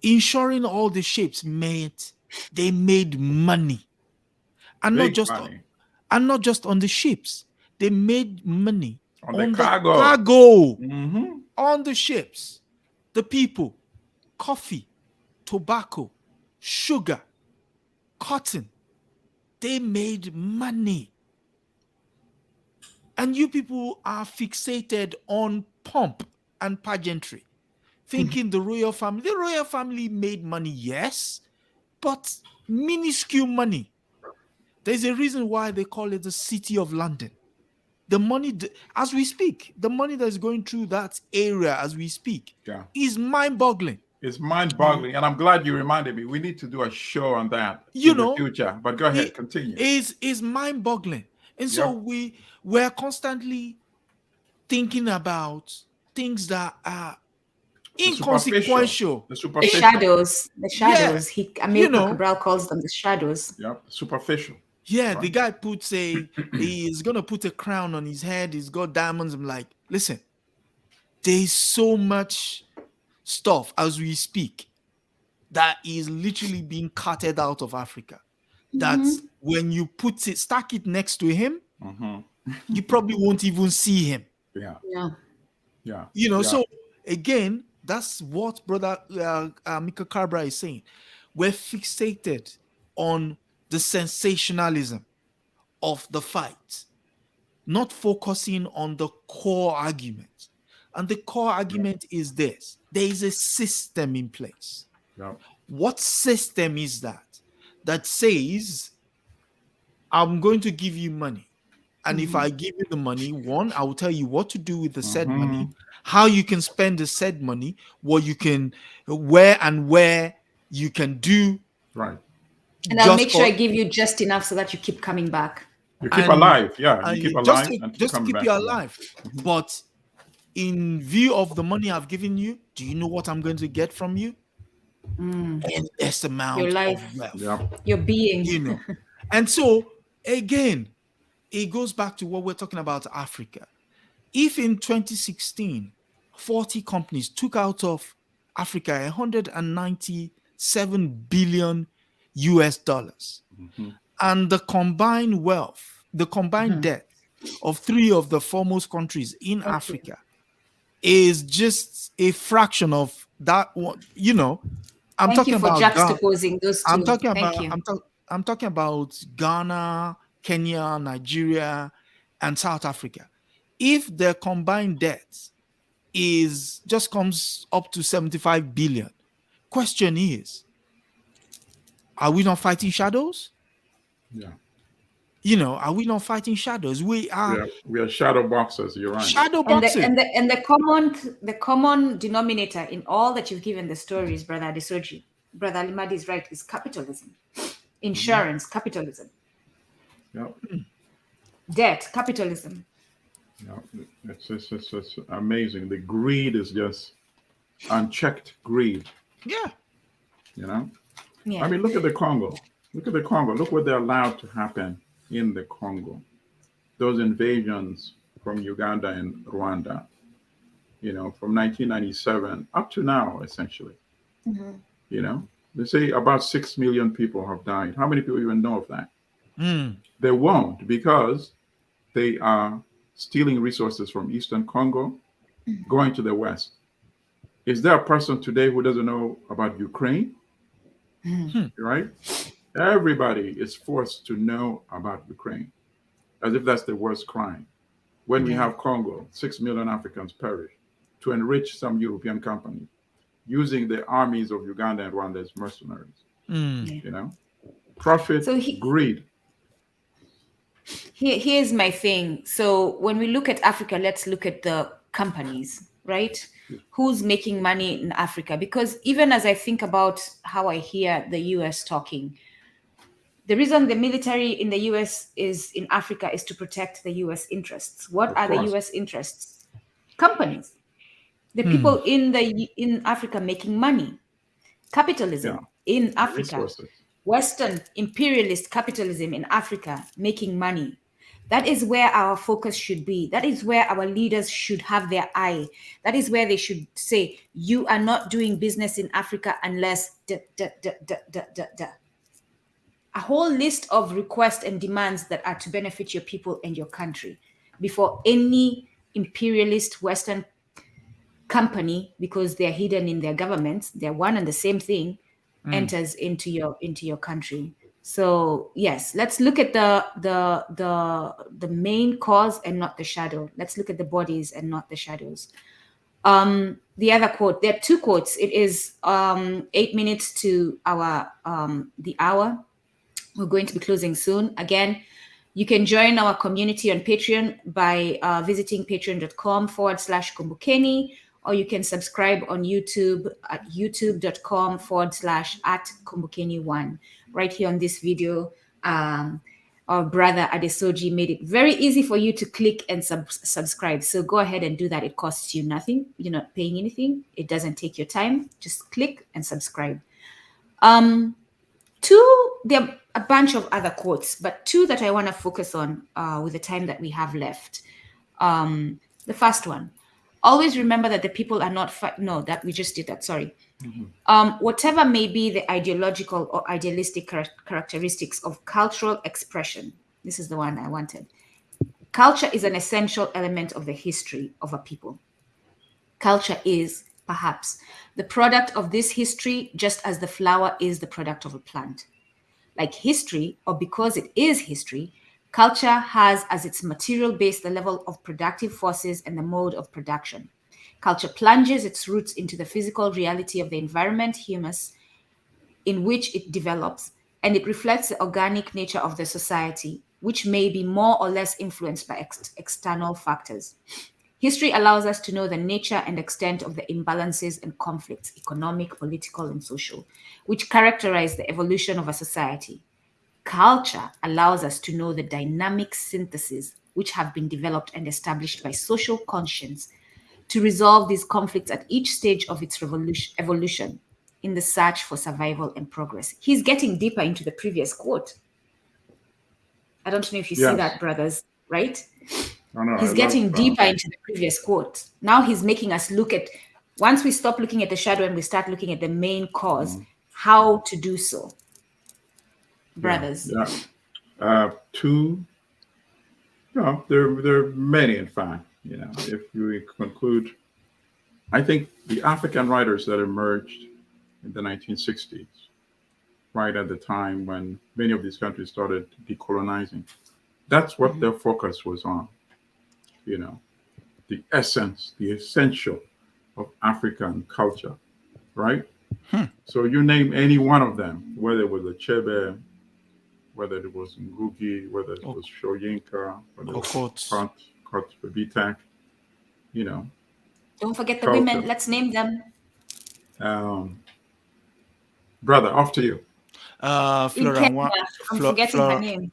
Insuring all the ships meant they made money. And Big money. not just on the ships. They made money On the cargo. On the ships. The people, coffee, tobacco, sugar, cotton. They made money. And you people are fixated on pomp and pageantry, thinking the royal family made money, yes, but minuscule money. There's a reason why they call it the City of London. The money, as we speak, the money that's going through that area as we speak is mind-boggling. It's mind-boggling, and I'm glad you reminded me. We need to do a show on that in the future. But go ahead, continue. Is mind-boggling, and so we're constantly thinking about things that are inconsequential. The shadows. Amilcar Cabral calls them the shadows. Yep, superficial. Yeah, right. The guy he's gonna put a crown on his head. He's got diamonds. I'm like, listen, there's so much stuff as we speak that is literally being carted out of Africa. That when you stack it next to him, you probably won't even see him. Yeah. So again, that's what Brother Amilcar Cabral is saying. We're fixated on the sensationalism of the fight, not focusing on the core argument. And the core argument is this: there is a system in place. What system is that? That says, I'm going to give you money. And if I give you the money, one, I will tell you what to do with the said money, how you can spend the said money, what you can, where you can do. Right. And I'll make sure I give you just enough so that you keep coming back. You keep alive, You keep alive. Just to keep you alive. But in view of the money I've given you, do you know what I'm going to get from you? Endless amount your life, of wealth. Your being. And so, again, it goes back to what we're talking about Africa. If in 2016, 40 companies took out of Africa $197 billion US dollars, and the combined wealth, the combined debt of three of the foremost countries in Africa is just a fraction of that. I'm talking about juxtaposing those two. I'm talking about Ghana, Kenya, Nigeria, and South Africa. If their combined debt comes up to 75 billion, question is, are we not fighting shadows? Yeah. Are we not fighting shadows? We are shadow boxers. You're right. Shadow boxing. And the common denominator in all that you've given the stories, Brother Adesoji, Brother Alimadi is right, is capitalism. Insurance, capitalism. Yep. Debt, capitalism. Yeah, it's amazing. The greed is just unchecked greed. Yeah. Yeah. I mean, look at the Congo. Look what they allowed to happen in the Congo. Those invasions from Uganda and Rwanda, from 1997 up to now, essentially. They say about 6 million people have died. How many people even know of that? They won't, because they are stealing resources from Eastern Congo, going to the West. Is there a person today who doesn't know about Ukraine? Right? Everybody is forced to know about Ukraine, as if that's the worst crime. When we have Congo, 6 million Africans perish to enrich some European company using the armies of Uganda and Rwanda as mercenaries. Profit, greed. Here's my thing. So when we look at Africa, let's look at the companies, right? Who's making money in Africa? Because even as I think about how I hear the US talking, The reason the military in the US is in Africa is to protect the US interests. What Of are the course. US interests? Companies. The people in Africa making money. Capitalism in Africa. Resources. Western imperialist capitalism in Africa making money. That is where our focus should be. That is where our leaders should have their eye. That is where they should say, you are not doing business in Africa unless a whole list of requests and demands that are to benefit your people and your country before any imperialist Western company, because they're hidden in their governments, they're one and the same thing, enters into your country. So yes, let's look at the main cause and not the shadow. Let's look at the bodies and not the shadows. The other quote, there are two quotes. It is 8 minutes to our the hour. We're going to be closing soon. Again, you can join our community on Patreon by visiting patreon.com/Kumbukeni, or you can subscribe on YouTube at youtube.com/@Kumbukeni1. Right here on this video, our brother Adesoji made it very easy for you to click and subscribe. So go ahead and do that. It costs you nothing. You're not paying anything. It doesn't take your time. Just click and subscribe. There are a bunch of other quotes, but two that I want to focus on with the time that we have left. The first one, always remember that the people are not, that we just did that, sorry. Whatever may be the ideological or idealistic characteristics of cultural expression, this is the one I wanted. Culture is an essential element of the history of a people. Culture is, perhaps, the product of this history, just as the flower is the product of a plant. Like history, or because it is history, culture has as its material base the level of productive forces and the mode of production. Culture plunges its roots into the physical reality of the environment, humus, in which it develops, and it reflects the organic nature of the society, which may be more or less influenced by external factors. History allows us to know the nature and extent of the imbalances and conflicts, economic, political, and social, which characterize the evolution of a society. Culture allows us to know the dynamic syntheses which have been developed and established by social conscience to resolve these conflicts at each stage of its evolution in the search for survival and progress. He's getting deeper into the previous quote. I don't know if you see that, brothers, right? He's getting deeper into the previous quote. Now he's making us look at, once we stop looking at the shadow and we start looking at the main cause, how to do so. Brothers. Two, there are many, in fact. If we conclude, I think the African writers that emerged in the 1960s, right at the time when many of these countries started decolonizing, that's what their focus was on. The essence, the essential of African culture, right? So you name any one of them, whether it was the Chebe, whether it was Ngugi, whether it was Shoyinka, whether it was Kot Bitak, Don't forget the women. Let's name them. Brother, off to you. Flora I'm forgetting her name.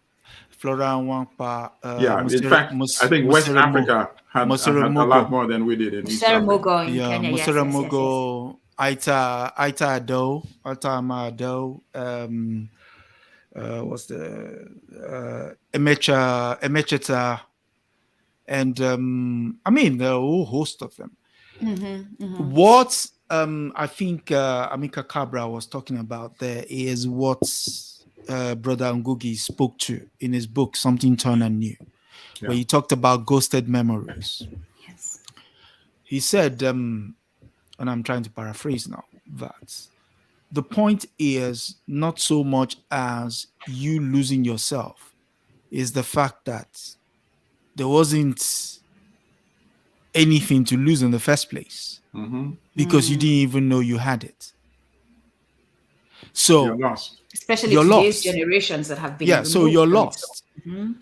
Flora Wampa. In fact, I think West Africa had a lot more than we did in East Africa. Mogo in Kenya. Musere Mogo, Aita Ado, Atama Ado. What's the Emecheta, and I mean there are a whole host of them. What I think Amilcar Cabral was talking about there is what Brother Ngugi spoke to in his book Something Torn and New, where he talked about ghosted memories. Yes. He said, and I'm trying to paraphrase now, that the point is not so much as you losing yourself, is the fact that there wasn't anything to lose in the first place because you didn't even know you had it. So you're lost. Especially today's generations that have been so you're lost.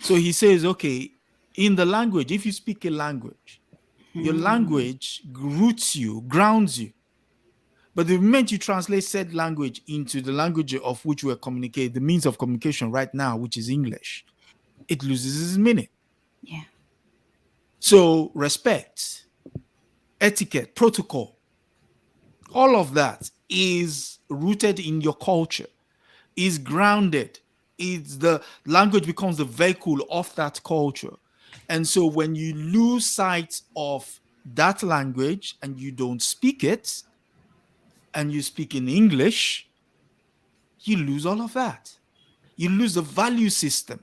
So he says, okay, in the language, if you speak a language, your language roots you, grounds you. But the moment you translate said language into the language of which we're communicating, the means of communication right now, which is English, it loses its meaning. Yeah. So respect, etiquette, protocol, all of that is rooted in your culture, is grounded. It's the language becomes the vehicle of that culture. And so when you lose sight of that language and you don't speak it, and you speak in English, you lose all of that. You lose the value system.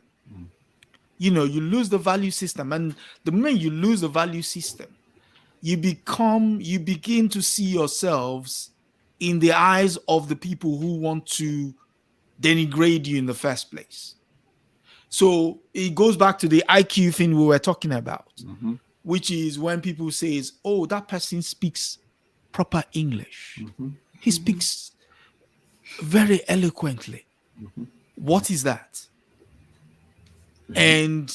You lose the value system. And the moment you lose the value system, you begin to see yourselves in the eyes of the people who want to denigrate you in the first place. So it goes back to the IQ thing we were talking about, which is when people say, oh, that person speaks proper English. He speaks very eloquently. What is that? And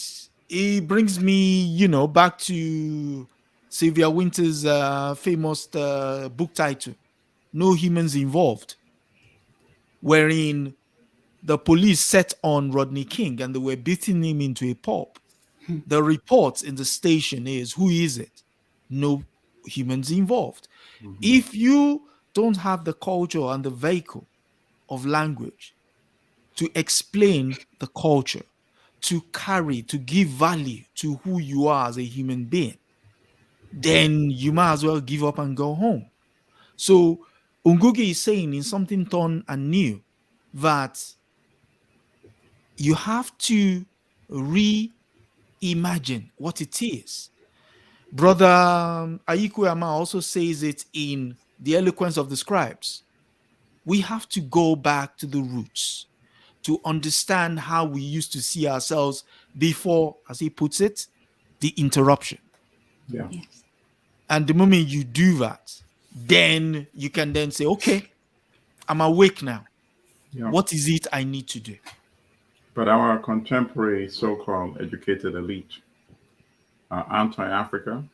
it brings me, back to Sylvia Wynter's famous book title, No Humans Involved, wherein the police set on Rodney King and they were beating him into a pulp. The report in the station is, who is it? No humans involved. If you don't have the culture and the vehicle of language to explain the culture, to give value to who you are as a human being, then you might as well give up and go home. So Ngugi is saying in something torn and new that you have to reimagine what it is. Brother Ayikuyama also says it in The Eloquence of the Scribes. We have to go back to the roots to understand how we used to see ourselves before, as he puts it, the interruption. Yeah. Yes. And the moment you do that, then you can then say, okay, I'm awake now. Yeah. What is it I need to do? But our contemporary so-called educated elite are anti-Africa.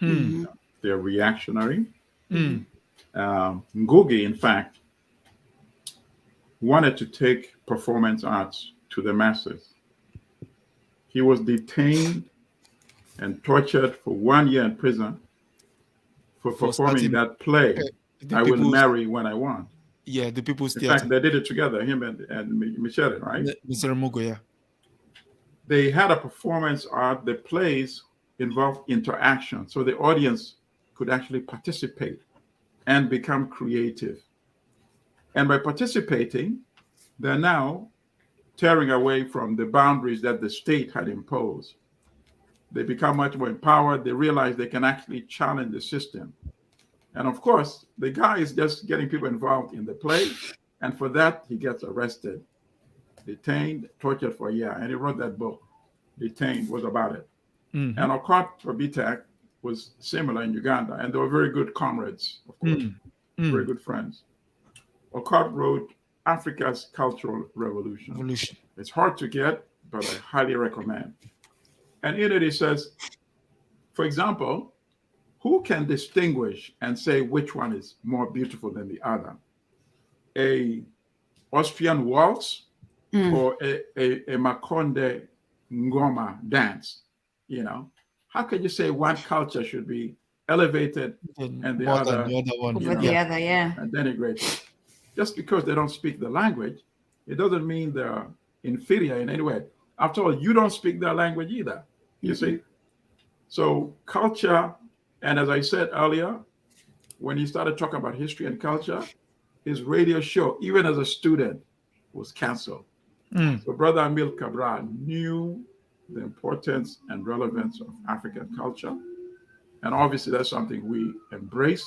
They're reactionary. Ngugi, in fact, wanted to take performance arts to the masses. He was detained and tortured for 1 year in prison for performing that play, I Will Marry When I Want. Yeah, the People's In Theater. fact, they did it together, him and Michelle, right? Mr. Mugo, yeah. They had a performance art. The plays involved interaction, so the audience could actually participate and become creative. And by participating, they're now tearing away from the boundaries that the state had imposed. They become much more empowered. They realize they can actually challenge the system. And of course, the guy is just getting people involved in the play. And for that, he gets arrested, detained, tortured for a year. And he wrote that book, Detained, was about it. And Okot Robitek was similar in Uganda. And they were very good comrades, of course, very good friends. Okot wrote Africa's Cultural Revolution. It's hard to get, but I highly recommend. And in it, he says, for example, who can distinguish and say which one is more beautiful than the other? A Austrian waltz or a Makonde Ngoma dance? How can you say one culture should be elevated and the other one over the other, and denigrated? Just because they don't speak the language, it doesn't mean they're inferior in any way. After all, you don't speak their language either, you see? So culture, and as I said earlier, when he started talking about history and culture, his radio show, even as a student, was canceled. So Brother Amilcar Cabral knew the importance and relevance of African culture. And obviously that's something we embrace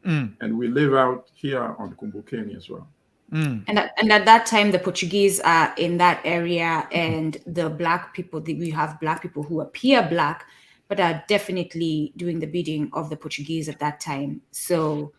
and we live out here on Kumbukeni as well. And at that time, the Portuguese are in that area, and the Black people, we have Black people who appear Black, but are definitely doing the bidding of the Portuguese at that time. So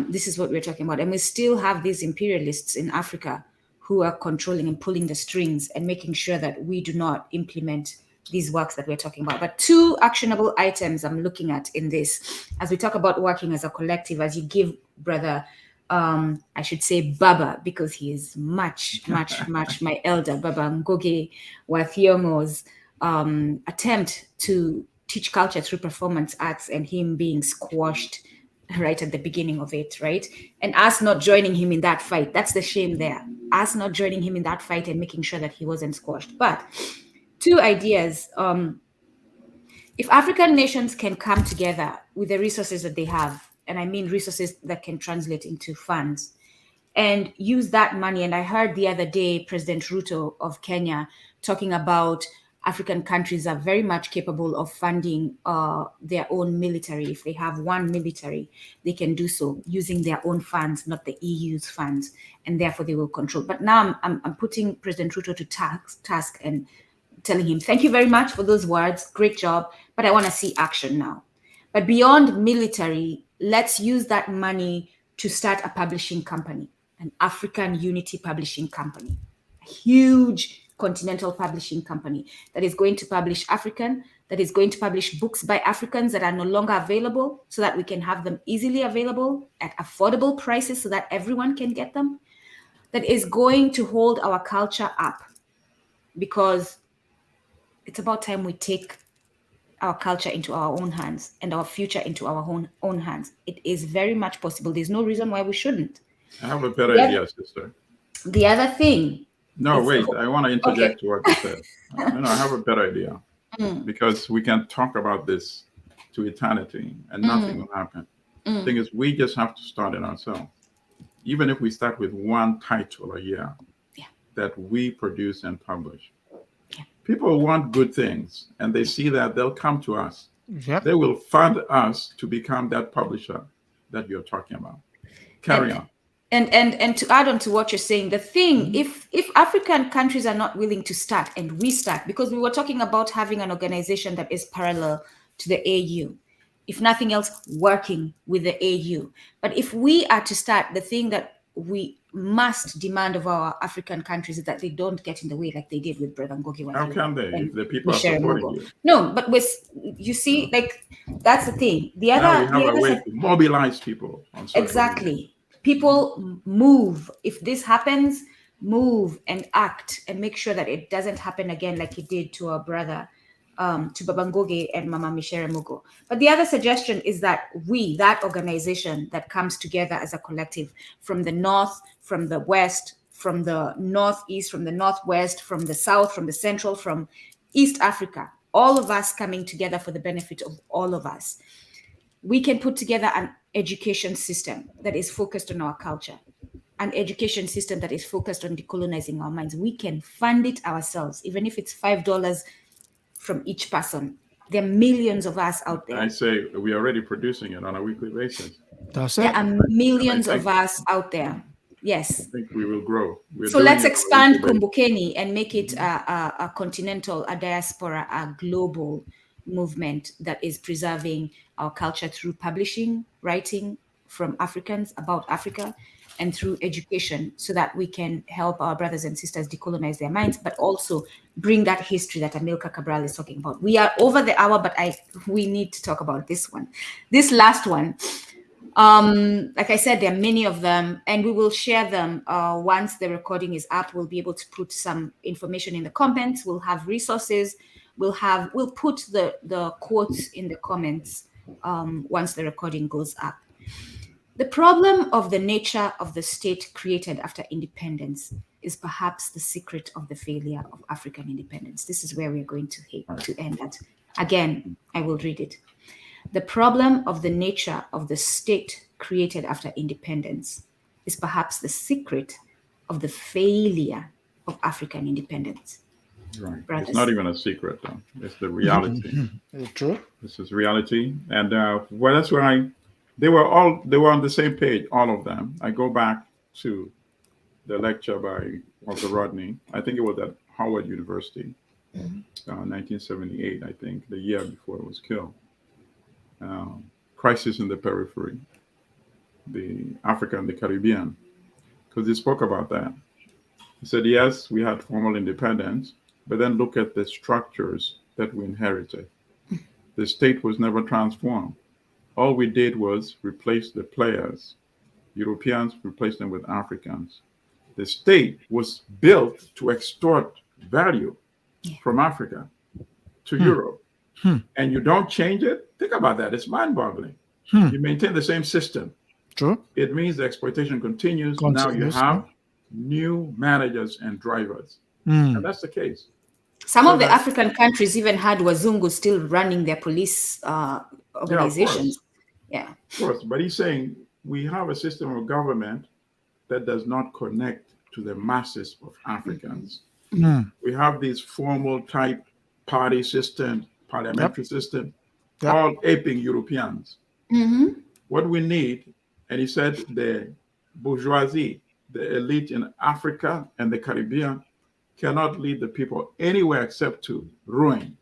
this is what we're talking about. And we still have these imperialists in Africa who are controlling and pulling the strings and making sure that we do not implement these works that we're talking about. But two actionable items I'm looking at in this, as we talk about working as a collective, as you give Brother I should say Baba, because he is much, much, much my elder, Baba Ngoge Wathiongo's attempt to teach culture through performance arts, and him being squashed right at the beginning of it, right? And us not joining him in that fight. That's the shame there. Us not joining him in that fight and making sure that he wasn't squashed. But two ideas. If African nations can come together with the resources that they have, and I mean resources that can translate into funds, and use that money. And I heard the other day President Ruto of Kenya talking about African countries are very much capable of funding their own military. If they have one military, they can do so using their own funds, not the EU's funds, and therefore they will control. But now I'm putting President Ruto to task and telling him, thank you very much for those words, great job, but I want to see action now. But beyond military, let's use that money to start a publishing company, an African Unity Publishing Company, a huge continental publishing company that is going to publish African, that is going to publish books by Africans that are no longer available, so that we can have them easily available at affordable prices so that everyone can get them, that is going to hold our culture up, because it's about time we take our culture into our own hands and our future into our own hands. It is very much possible. There's no reason why we shouldn't. I have a better idea, sister. The other thing. No, wait. I want to interject to what you said. No, I have a better idea. Because we can talk about this to eternity and nothing will happen. The thing is, we just have to start it ourselves. Even if we start with one title a year that we produce and publish. People want good things, and they see that, they'll come to us. They will fund us to become that publisher that you're talking about. Carry on. And to add on to what you're saying, the thing, if African countries are not willing to start, and we start, because we were talking about having an organization that is parallel to the AU, if nothing else, working with the AU. But if we are to start, the thing that we must demand of our African countries is that they don't get in the way like they did with Brother Ngogi. How can they if the people are supporting you? No, but you see, like, that's the thing. The other, now we have a way to mobilize people on social exactly media. People move. If this happens, move and act and make sure that it doesn't happen again like it did to our brother, to Baba Ngoge and Mama Michere Mugo. But the other suggestion is that we, that organization that comes together as a collective from the north, from the west, from the northeast, from the northwest, from the south, from the central, from East Africa, all of us coming together for the benefit of all of us, we can put together an education system that is focused on our culture, an education system that is focused on decolonizing our minds. We can fund it ourselves, even if it's $5 from each person. There are millions of us out there. I say we're already producing it on a weekly basis. That's it. There are millions of us out there. Yes. I think we will grow. So let's expand Kumbukeni and make it a continental, a diaspora, a global movement that is preserving our culture through publishing, writing from Africans about Africa, and through education, so that we can help our brothers and sisters decolonize their minds, but also bring that history that Amilcar Cabral is talking about. We are over the hour, but we need to talk about this one. This last one. Like I said, there are many of them, and we will share them once the recording is up. We'll be able to put some information in the comments. We'll have resources. We'll put the quotes in the comments once the recording goes up. The problem of the nature of the state created after independence is perhaps the secret of the failure of African independence. This is where we're going to end at. Again, I will read it. The problem of the nature of the state created after independence is perhaps the secret of the failure of African independence. Right. Brothers. It's not even a secret, though. It's the reality. True. This is reality. And well, that's why they were on the same page, all of them. I go back to the lecture by Walter Rodney. I think it was at Howard University, 1978, I think, the year before it was killed. Crisis in the Periphery, the Africa and the Caribbean, because he spoke about that. He said, yes, we had formal independence, but then look at the structures that we inherited. The state was never transformed. All we did was replace the players Europeans replaced them with Africans. The state was built to extort value from Africa to Europe. And you don't change it? Think about that. It's mind-boggling. You maintain the same system. True. It means the exploitation continues. Now you have new managers and drivers. And that's the case. Some of the African countries even had Wazungu still running their police organizations. Yeah, of course. But he's saying we have a system of government that does not connect to the masses of Africans. We have these formal type party system, parliamentary system, all aping Europeans. What we need, and he said the bourgeoisie, the elite in Africa and the Caribbean, cannot lead the people anywhere except to ruin.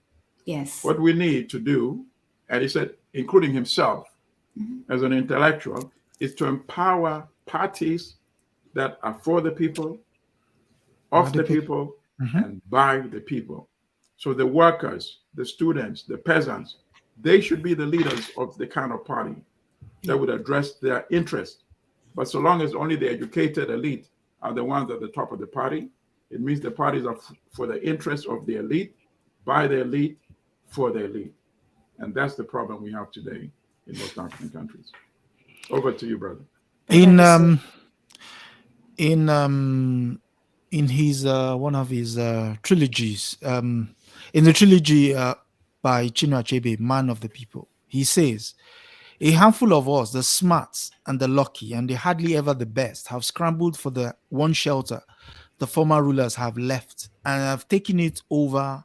Yes. What we need to do, and he said, including himself as an intellectual, is to empower parties that are for the people, of the people, and by the people. So the workers, the students, the peasants, they should be the leaders of the kind of party that would address their interests. But so long as only the educated elite are the ones at the top of the party, it means the parties are for the interests of the elite, by the elite, for the elite. And that's the problem we have today in most African countries. Over to you, brother. In his one of his trilogies, in the trilogy by Chinua Achebe, Man of the People, he says, a handful of us, the smarts and the lucky, and the hardly ever the best, have scrambled for the one shelter the former rulers have left and have taken it over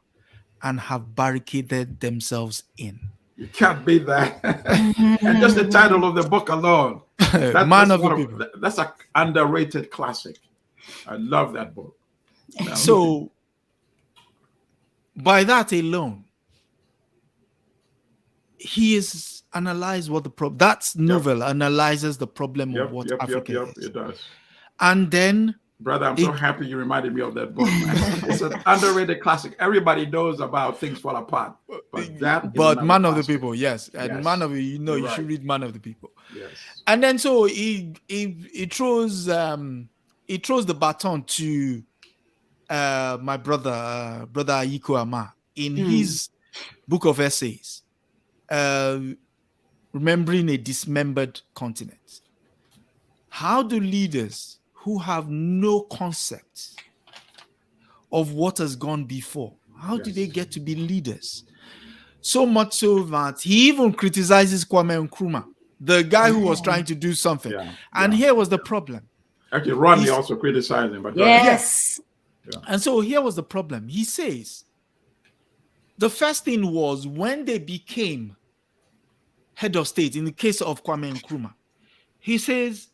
and have barricaded themselves in. You can't beat that. And just the title of the book alone. Man of the People. That's an underrated classic. I love that book. So, by that alone, he has analyzed what the problem. That novel analyzes the problem of what Africa is. It does. And then, brother, I'm so happy you reminded me of that book, man. It's an underrated classic. Everybody knows about Things Fall Apart, but Man of the People, yes, and Man of you should read Man of the People. Yes. And then so he throws the baton to my brother Ayiko Ama in his book of essays, Remembering a Dismembered Continent. How do leaders who have no concept of what has gone before, how do they get to be leaders? So much so that he even criticizes Kwame Nkrumah, the guy who was trying to do something. And here was the problem. Actually, Rodney also criticized him. But yes. And so here was the problem. He says, the first thing was when they became head of state, in the case of Kwame Nkrumah, he says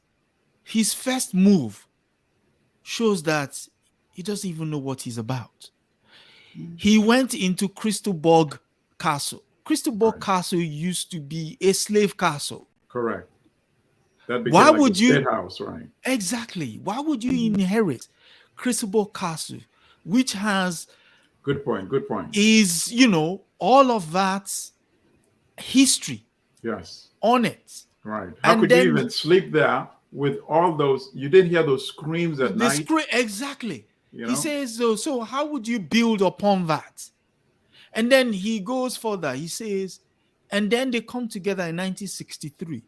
his first move shows that he doesn't even know what he's about. He went into Crystalborg Castle. Crystalborg Castle used to be a slave castle. Correct. That became like a state house, right? Exactly. Why would you inherit Crystalborg Castle, which has... Good point. Is, all of that history on it. Right. How could you even sleep there with all those? You didn't hear those screams at night. Exactly. He says, so how would you build upon that? And then he goes further. He says, and then they come together in 1963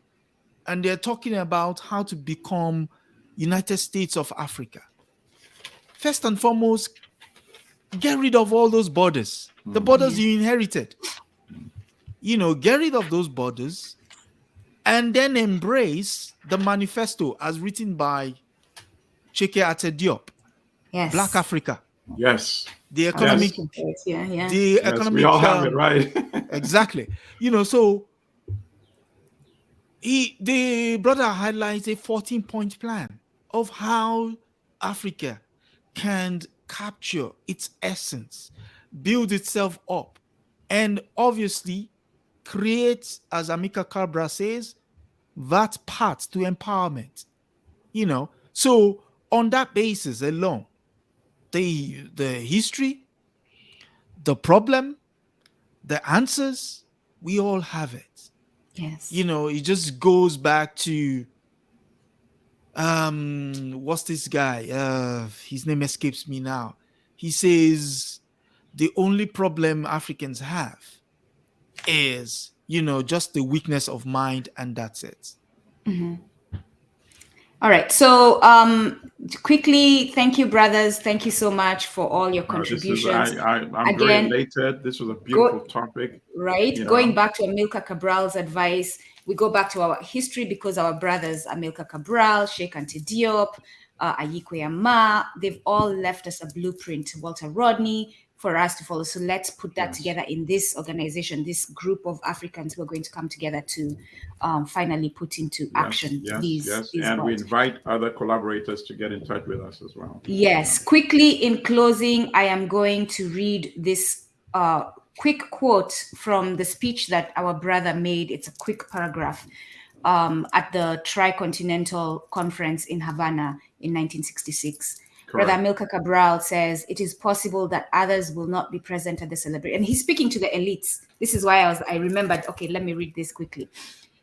and they're talking about how to become United States of Africa. First and foremost, get rid of all those borders, the borders you inherited. Get rid of those borders and then embrace the manifesto as written by Cheke Ate Diop. Yes. Black Africa. Yes. The economic. Yes. The economic. We all have it, right? Exactly. So the brother highlights a 14-point plan of how Africa can capture its essence, build itself up, and obviously create, as Amilcar Cabral says, that path to empowerment. So on that basis alone, the history, the problem, the answers, we all have it. Yes. It just goes back to what's this guy? His name escapes me now. He says the only problem Africans have is, just the weakness of mind, and that's it. All right. So quickly, thank you, brothers. Thank you so much for all your contributions. I'm very elated. This was a beautiful topic. Right. Going back to Amilcar Cabral's advice, we go back to our history because our brothers, Amilcar Cabral, Sheikh Anta Diop, Ayikwe Ama, they've all left us a blueprint, Walter Rodney, for us to follow. So let's put that together in this organization, this group of Africans who are going to come together to finally put into action these and we invite other collaborators to get in touch with us as well. Yes. Quickly, in closing, I am going to read this quick quote from the speech that our brother made. It's a quick paragraph at the Tricontinental Conference in Havana in 1966. Correct. Brother Amilcar Cabral says, it is possible that others will not be present at the celebration. And he's speaking to the elites. This is why I remembered, okay, let me read this quickly.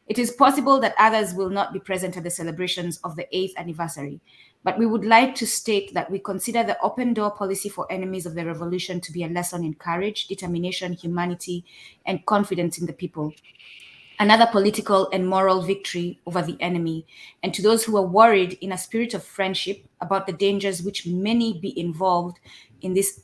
It is possible that others will not be present at the celebrations of the 8th anniversary, but we would like to state that we consider the open door policy for enemies of the revolution to be a lesson in courage, determination, humanity, and confidence in the people. Another political and moral victory over the enemy. And to those who are worried in a spirit of friendship about the dangers which may be involved in this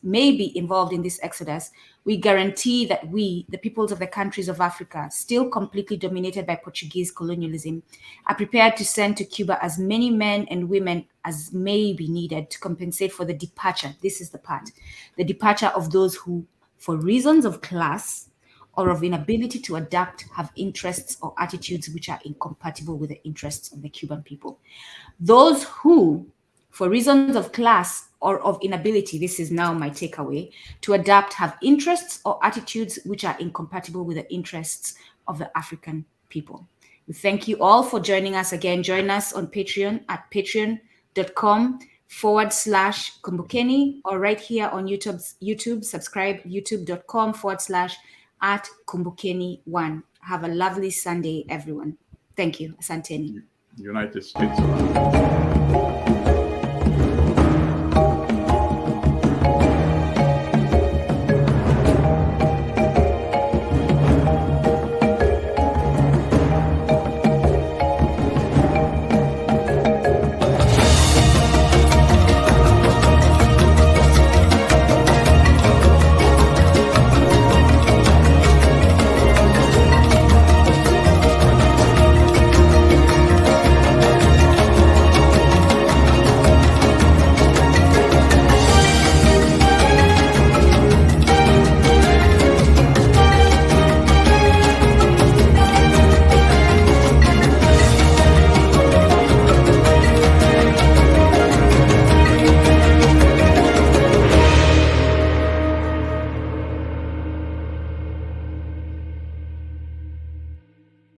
exodus, we guarantee that we, the peoples of the countries of Africa, still completely dominated by Portuguese colonialism, are prepared to send to Cuba as many men and women as may be needed to compensate for the departure. This is the part, the departure of those who, for reasons of class, or of inability to adapt, have interests or attitudes which are incompatible with the interests of the Cuban people. Those who, for reasons of class or of inability, this is now my takeaway, to adapt, have interests or attitudes which are incompatible with the interests of the African people. We thank you all for joining us again. Join us on Patreon at patreon.com/Kumbukeni, or right here on YouTube, subscribe youtube.com/@Kumbukeni1. Have a lovely Sunday, everyone. Thank you. Asanteni. United States of America.